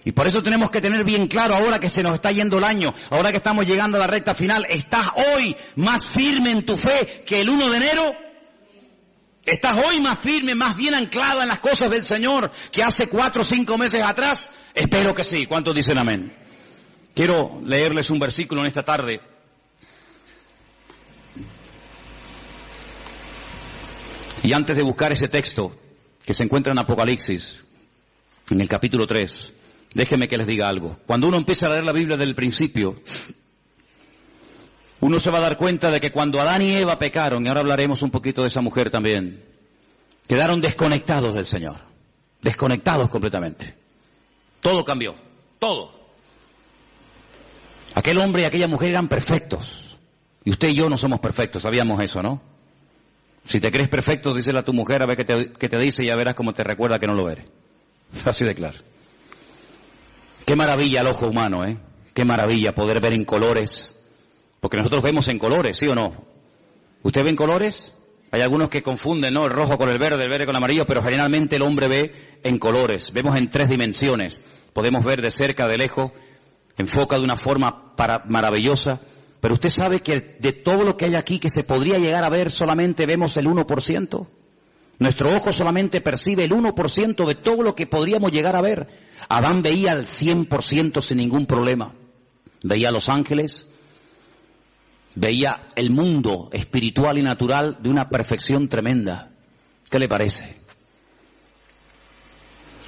Y por eso tenemos que tener bien claro, ahora que se nos está yendo el año, ahora que estamos llegando a la recta final, ¿estás hoy más firme en tu fe que el 1 de enero? ¿Estás hoy más firme, más bien anclada en las cosas del Señor que hace 4 o 5 meses atrás? Espero que sí. ¿Cuántos dicen amén? Quiero leerles un versículo en esta tarde. Y antes de buscar ese texto que se encuentra en Apocalipsis, en el capítulo 3, déjenme que les diga algo. Cuando uno empieza a leer la Biblia desde el principio, uno se va a dar cuenta de que cuando Adán y Eva pecaron, y ahora hablaremos un poquito de esa mujer también, quedaron desconectados del Señor. Desconectados completamente. Todo cambió. Todo. Aquel hombre y aquella mujer eran perfectos. Y usted y yo no somos perfectos, sabíamos eso, ¿no? Si te crees perfecto, díselo a tu mujer a ver qué te dice y ya verás cómo te recuerda que no lo eres. Así de claro. Qué maravilla el ojo humano, ¿eh? Qué maravilla poder ver en colores. Porque nosotros vemos en colores, ¿sí o no? ¿Usted ve en colores? Hay algunos que confunden, ¿no?, el rojo con el verde con el amarillo, pero generalmente el hombre ve en colores, vemos en 3 dimensiones. Podemos ver de cerca, de lejos, enfoca de una forma maravillosa, pero usted sabe que de todo lo que hay aquí que se podría llegar a ver solamente vemos el 1%. Nuestro ojo solamente percibe el 1% de todo lo que podríamos llegar a ver. Adán veía al 100% sin ningún problema. Veía a los ángeles, veía el mundo espiritual y natural de una perfección tremenda. ¿Qué le parece?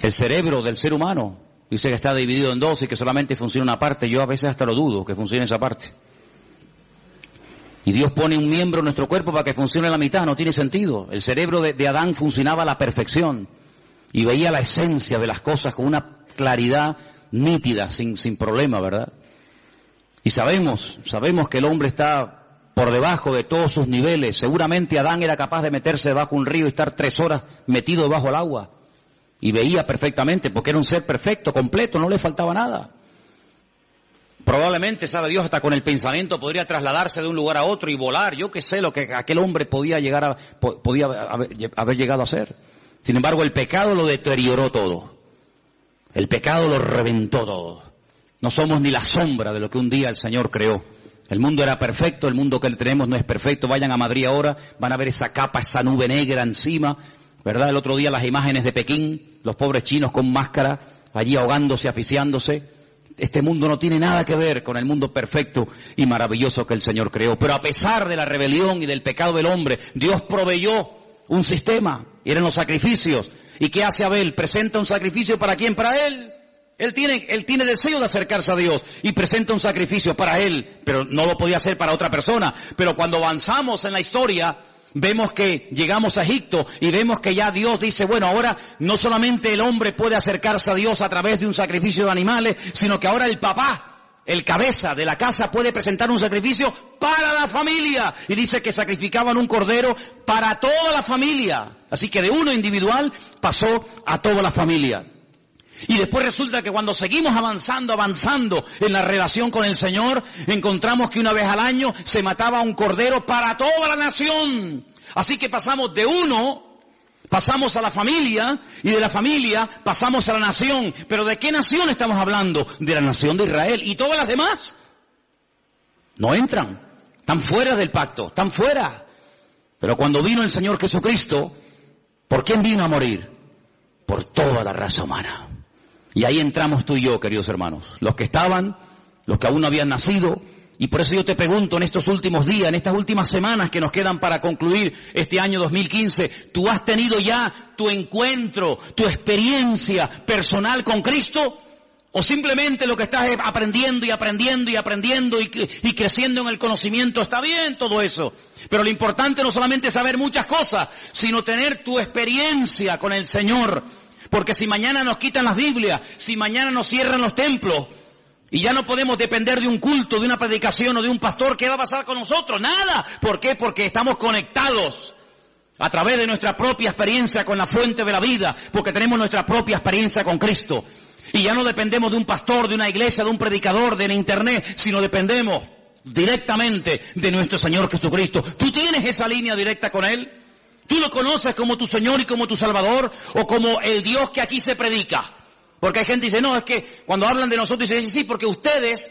El cerebro del ser humano dice que está dividido en 2 y que solamente funciona una parte. Yo a veces hasta lo dudo que funcione esa parte. Y Dios pone un miembro en nuestro cuerpo para que funcione la mitad. No tiene sentido. El cerebro de Adán funcionaba a la perfección y veía la esencia de las cosas con una claridad nítida, sin problema, ¿verdad? Y sabemos que el hombre está por debajo de todos sus niveles. Seguramente Adán era capaz de meterse debajo de un río y estar 3 horas metido debajo del agua. Y veía perfectamente, porque era un ser perfecto, completo, no le faltaba nada. Probablemente, sabe Dios, hasta con el pensamiento podría trasladarse de un lugar a otro y volar. Yo qué sé lo que aquel hombre podía haber llegado a ser. Sin embargo, el pecado lo deterioró todo. El pecado lo reventó todo. No somos ni la sombra de lo que un día el Señor creó. El mundo era perfecto, el mundo que tenemos no es perfecto. Vayan a Madrid ahora, van a ver esa capa, esa nube negra encima, ¿verdad? El otro día las imágenes de Pekín, los pobres chinos con máscara, allí ahogándose, asfixiándose. Este mundo no tiene nada que ver con el mundo perfecto y maravilloso que el Señor creó. Pero a pesar de la rebelión y del pecado del hombre, Dios proveyó un sistema, y eran los sacrificios. ¿Y qué hace Abel? Presenta un sacrificio ¿para quién? Para él. Él tiene deseo de acercarse a Dios y presenta un sacrificio para él, pero no lo podía hacer para otra persona. Pero cuando avanzamos en la historia, vemos que llegamos a Egipto y vemos que ya Dios dice, bueno, ahora no solamente el hombre puede acercarse a Dios a través de un sacrificio de animales, sino que ahora el papá, el cabeza de la casa, puede presentar un sacrificio para la familia. Y dice que sacrificaban un cordero para toda la familia. Así que de uno individual pasó a toda la familia. Y después resulta que cuando seguimos avanzando en la relación con el Señor, encontramos que una vez al año se mataba un cordero para toda la nación. Así que pasamos de uno, pasamos a la familia, y de la familia pasamos a la nación. ¿Pero de qué nación estamos hablando? De la nación de Israel. ¿Y todas las demás? No entran, están fuera del pacto, están fuera. Pero cuando vino el Señor Jesucristo, ¿por quién vino a morir? Por toda la raza humana. Y ahí entramos tú y yo, queridos hermanos, los que estaban, los que aún no habían nacido. Y por eso yo te pregunto en estos últimos días, en estas últimas semanas que nos quedan para concluir este año 2015, ¿tú has tenido ya tu encuentro, tu experiencia personal con Cristo? ¿O simplemente lo que estás aprendiendo y creciendo en el conocimiento? Está bien todo eso, pero lo importante no solamente es saber muchas cosas, sino tener tu experiencia con el Señor. Porque si mañana nos quitan las Biblias, si mañana nos cierran los templos y ya no podemos depender de un culto, de una predicación o de un pastor, ¿qué va a pasar con nosotros? Nada. ¿Por qué? Porque estamos conectados a través de nuestra propia experiencia con la fuente de la vida, porque tenemos nuestra propia experiencia con Cristo. Y ya no dependemos de un pastor, de una iglesia, de un predicador, de internet, sino dependemos directamente de nuestro Señor Jesucristo. ¿Tú tienes esa línea directa con Él? ¿Tú lo conoces como tu Señor y como tu Salvador, o como el Dios que aquí se predica? Porque hay gente que dice, no, es que cuando hablan de nosotros dicen, sí, porque ustedes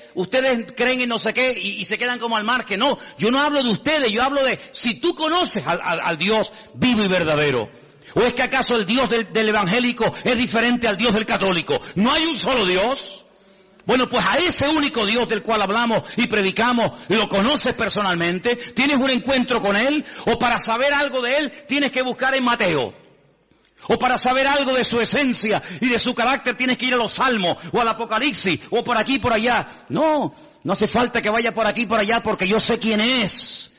creen en no sé qué y se quedan como al margen. No, yo no hablo de ustedes, yo hablo de si tú conoces al Dios vivo y verdadero. ¿O es que acaso el Dios del evangélico es diferente al Dios del católico? ¿No hay un solo Dios? Bueno, pues a ese único Dios del cual hablamos y predicamos, ¿lo conoces personalmente? ¿Tienes un encuentro con Él? ¿O para saber algo de Él tienes que buscar en Mateo? ¿O para saber algo de su esencia y de su carácter tienes que ir a los Salmos o al Apocalipsis o por aquí y por allá? No, no hace falta que vaya por aquí y por allá, porque yo sé quién es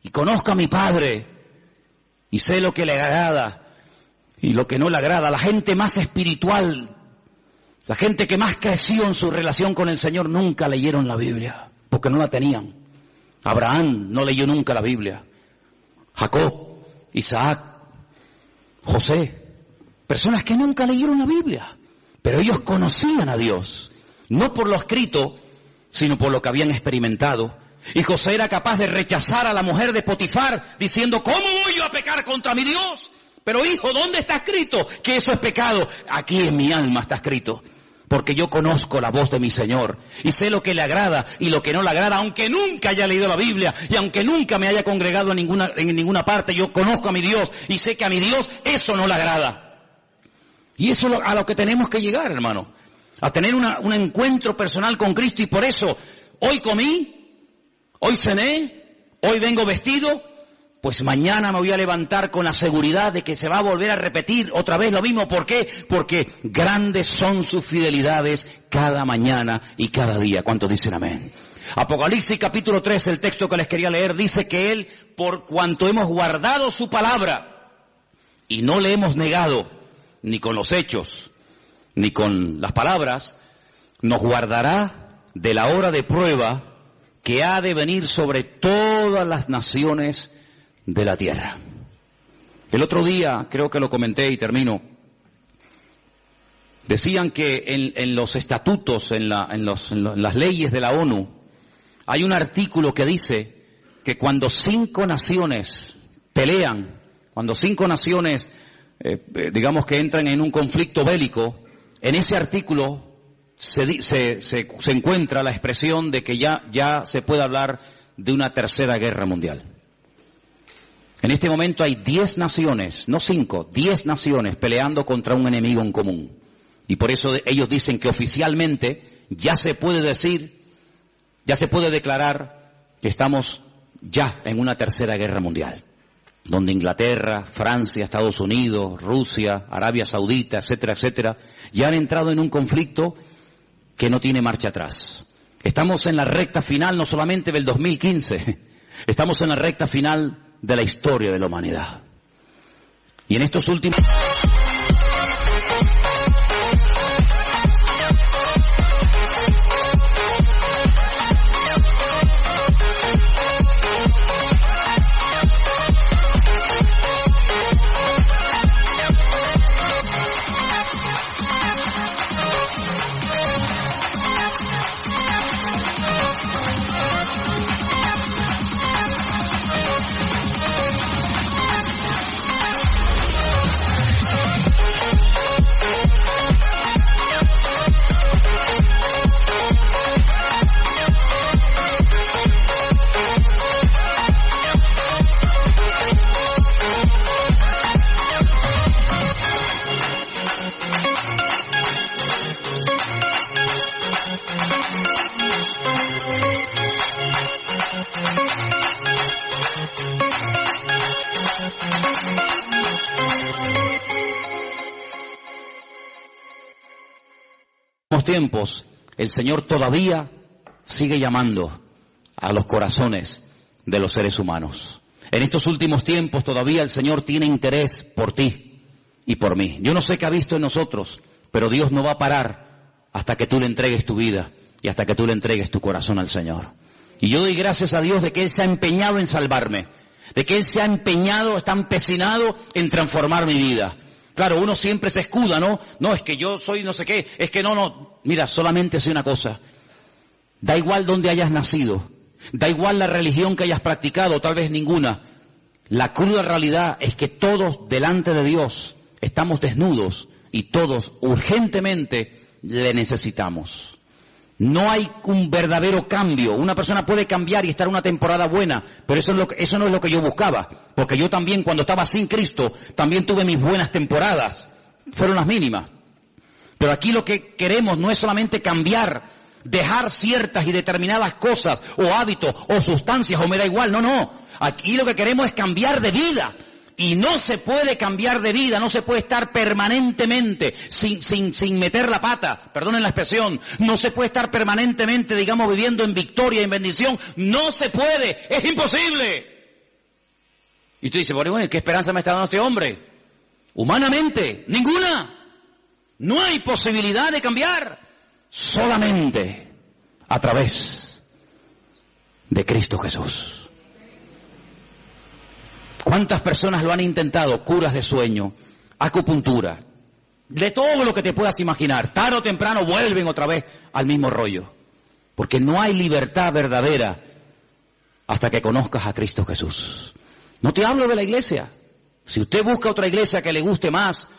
y conozco a mi Padre y sé lo que le agrada y lo que no le agrada. La gente más espiritual, la gente que más creció en su relación con el Señor, nunca leyeron la Biblia, porque no la tenían. Abraham no leyó nunca la Biblia. Jacob, Isaac, José, personas que nunca leyeron la Biblia, pero ellos conocían a Dios, no por lo escrito, sino por lo que habían experimentado Y José era capaz de rechazar a la mujer de Potifar diciendo, ¿cómo voy yo a pecar contra mi Dios? Pero hijo, ¿dónde está escrito que eso es pecado? Aquí en mi alma está escrito. Porque yo conozco la voz de mi Señor y sé lo que le agrada y lo que no le agrada, aunque nunca haya leído la Biblia y aunque nunca me haya congregado en ninguna parte, yo conozco a mi Dios y sé que a mi Dios eso no le agrada. Y eso es a lo que tenemos que llegar, hermano, a tener un encuentro personal con Cristo. Y por eso, hoy comí, hoy cené, hoy vengo vestido, pues mañana me voy a levantar con la seguridad de que se va a volver a repetir otra vez lo mismo. ¿Por qué? Porque grandes son sus fidelidades cada mañana y cada día. ¿Cuántos dicen amén? Apocalipsis capítulo 3, el texto que les quería leer, dice que Él, por cuanto hemos guardado su palabra y no le hemos negado, ni con los hechos, ni con las palabras, nos guardará de la hora de prueba que ha de venir sobre todas las naciones de la tierra. El otro día, creo que lo comenté y termino, decían que en los estatutos, en las leyes de la ONU, hay un artículo que dice que cuando 5 naciones pelean, cuando 5 naciones, digamos que entran en un conflicto bélico, en ese artículo se encuentra la expresión de que ya se puede hablar de una tercera guerra mundial. En este momento hay 10 naciones, no 5, 10 naciones peleando contra un enemigo en común. Y por eso ellos dicen que oficialmente ya se puede decir, ya se puede declarar que estamos ya en una tercera guerra mundial. Donde Inglaterra, Francia, Estados Unidos, Rusia, Arabia Saudita, etcétera, etcétera, ya han entrado en un conflicto que no tiene marcha atrás. Estamos en la recta final no solamente del 2015, estamos en la recta final de la historia de la humanidad. Y en estos últimos... tiempos, el Señor todavía sigue llamando a los corazones de los seres humanos. En estos últimos tiempos todavía el Señor tiene interés por ti y por mí. Yo no sé qué ha visto en nosotros, pero Dios no va a parar hasta que tú le entregues tu vida y hasta que tú le entregues tu corazón al Señor. Y yo doy gracias a Dios de que Él se ha empeñado en salvarme, de que Él se ha empeñado, está empecinado en transformar mi vida. Claro, uno siempre se escuda, ¿no? No, es que yo soy no sé qué, es que no. Mira, solamente sé una cosa. Da igual donde hayas nacido, da igual la religión que hayas practicado, tal vez ninguna. La cruda realidad es que todos delante de Dios estamos desnudos y todos urgentemente le necesitamos. No hay un verdadero cambio. Una persona puede cambiar y estar una temporada buena, pero eso no es lo que yo buscaba. Porque yo también, cuando estaba sin Cristo, también tuve mis buenas temporadas. Fueron las mínimas. Pero aquí lo que queremos no es solamente cambiar, dejar ciertas y determinadas cosas, o hábitos, o sustancias, o me da igual. No. Aquí lo que queremos es cambiar de vida. Y no se puede cambiar de vida, no se puede estar permanentemente sin meter la pata, perdonen la expresión, no se puede estar permanentemente, digamos, viviendo en victoria, en bendición, no se puede, es imposible. Y tú dices, bueno, ¿qué esperanza me está dando este hombre? Humanamente, ninguna. No hay posibilidad de cambiar, solamente a través de Cristo Jesús. ¿Cuántas personas lo han intentado? Curas de sueño, acupuntura, de todo lo que te puedas imaginar. Tarde o temprano vuelven otra vez al mismo rollo. Porque no hay libertad verdadera hasta que conozcas a Cristo Jesús. No te hablo de la iglesia. Si usted busca otra iglesia que le guste más,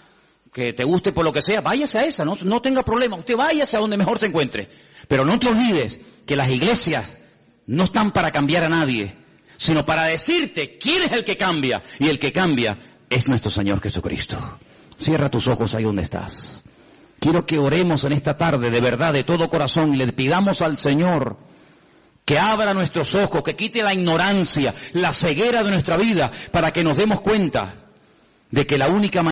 que te guste por lo que sea, váyase a esa, no tenga problema. Usted váyase a donde mejor se encuentre. Pero no te olvides que las iglesias no están para cambiar a nadie, sino para decirte quién es el que cambia. Y el que cambia es nuestro Señor Jesucristo. Cierra tus ojos ahí donde estás. Quiero que oremos en esta tarde de verdad, de todo corazón, y le pidamos al Señor que abra nuestros ojos, que quite la ignorancia, la ceguera de nuestra vida, para que nos demos cuenta de que la única manera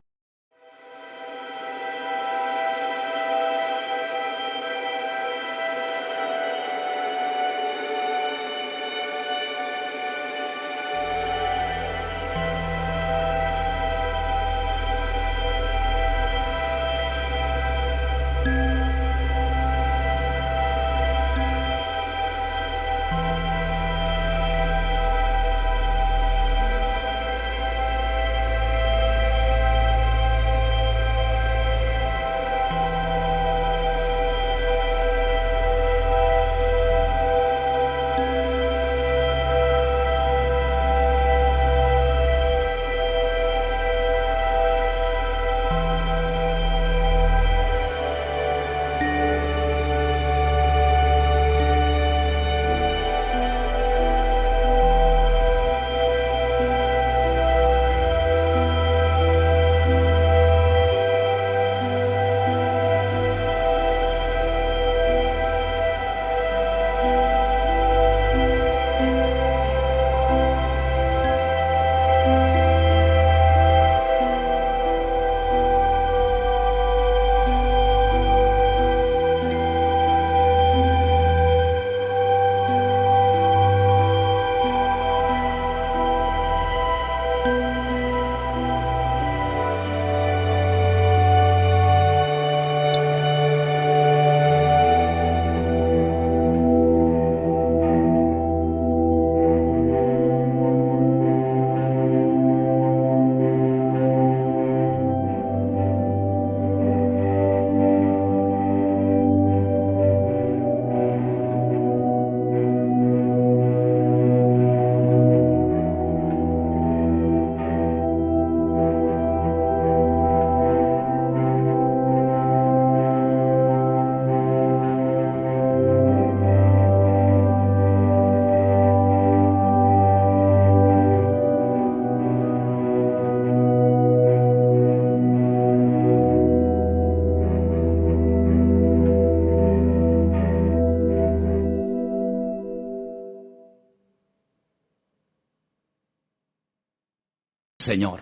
Señor.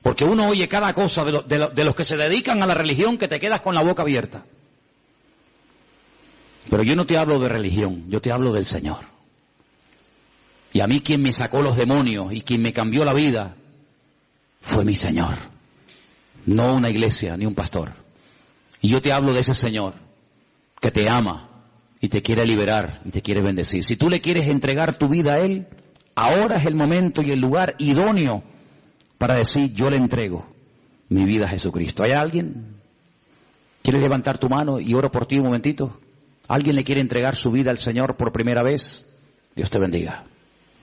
Porque uno oye cada cosa de los que se dedican a la religión que te quedas con la boca abierta. Pero yo no te hablo de religión, yo te hablo del Señor. Y a mí quien me sacó los demonios y quien me cambió la vida fue mi Señor. No una iglesia ni un pastor. Y yo te hablo de ese Señor que te ama y te quiere liberar y te quiere bendecir. Si tú le quieres entregar tu vida a Él, ahora es el momento y el lugar idóneo para decir, yo le entrego mi vida a Jesucristo. ¿Hay alguien? ¿Quieres levantar tu mano y oro por ti un momentito? ¿Alguien le quiere entregar su vida al Señor por primera vez? Dios te bendiga.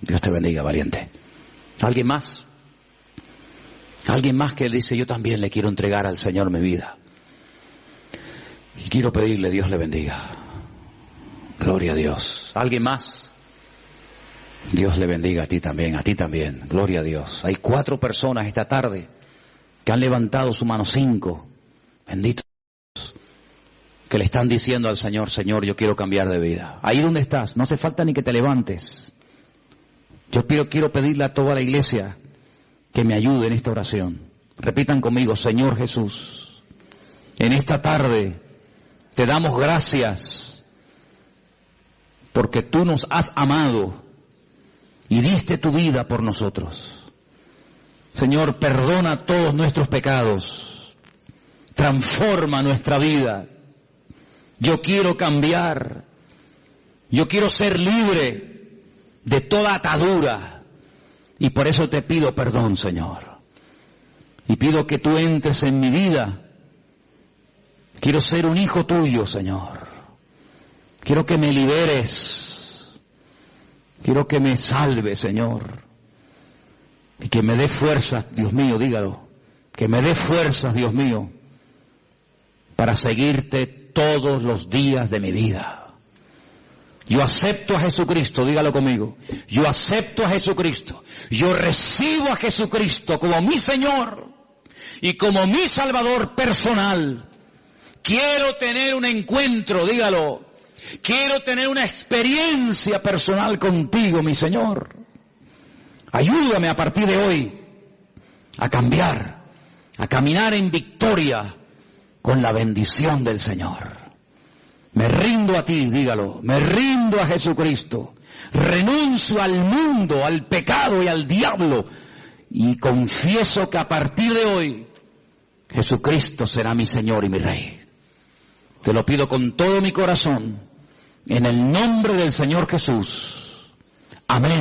Dios te bendiga, valiente. ¿Alguien más? Alguien más que dice, yo también le quiero entregar al Señor mi vida. Y quiero pedirle, Dios le bendiga. Gloria a Dios. ¿Alguien más? Dios le bendiga a ti también, a ti también. Gloria a Dios. Hay 4 personas esta tarde que han levantado su mano, 5. Bendito Dios. Que le están diciendo al Señor, Señor, yo quiero cambiar de vida. Ahí donde estás, no hace falta ni que te levantes. Yo quiero pedirle a toda la iglesia que me ayude en esta oración. Repitan conmigo, Señor Jesús, en esta tarde te damos gracias porque tú nos has amado y diste tu vida por nosotros. Señor, perdona todos nuestros pecados, transforma nuestra vida. Yo quiero cambiar, yo quiero ser libre de toda atadura y por eso te pido perdón, Señor. Y pido que tú entres en mi vida. Quiero ser un hijo tuyo, Señor. Quiero que me liberes. Quiero que me salve, Señor. Y que me dé fuerzas, Dios mío, dígalo. Que me dé fuerzas, Dios mío, para seguirte todos los días de mi vida. Yo acepto a Jesucristo, dígalo conmigo. Yo acepto a Jesucristo. Yo recibo a Jesucristo como mi Señor y como mi Salvador personal. Quiero tener un encuentro, dígalo. Quiero tener una experiencia personal contigo, mi Señor. Ayúdame a partir de hoy a cambiar, a caminar en victoria con la bendición del Señor. Me rindo a ti, dígalo, me rindo a Jesucristo. Renuncio al mundo, al pecado y al diablo. Y confieso que a partir de hoy Jesucristo será mi Señor y mi Rey. Te lo pido con todo mi corazón, en el nombre del Señor Jesús. Amén.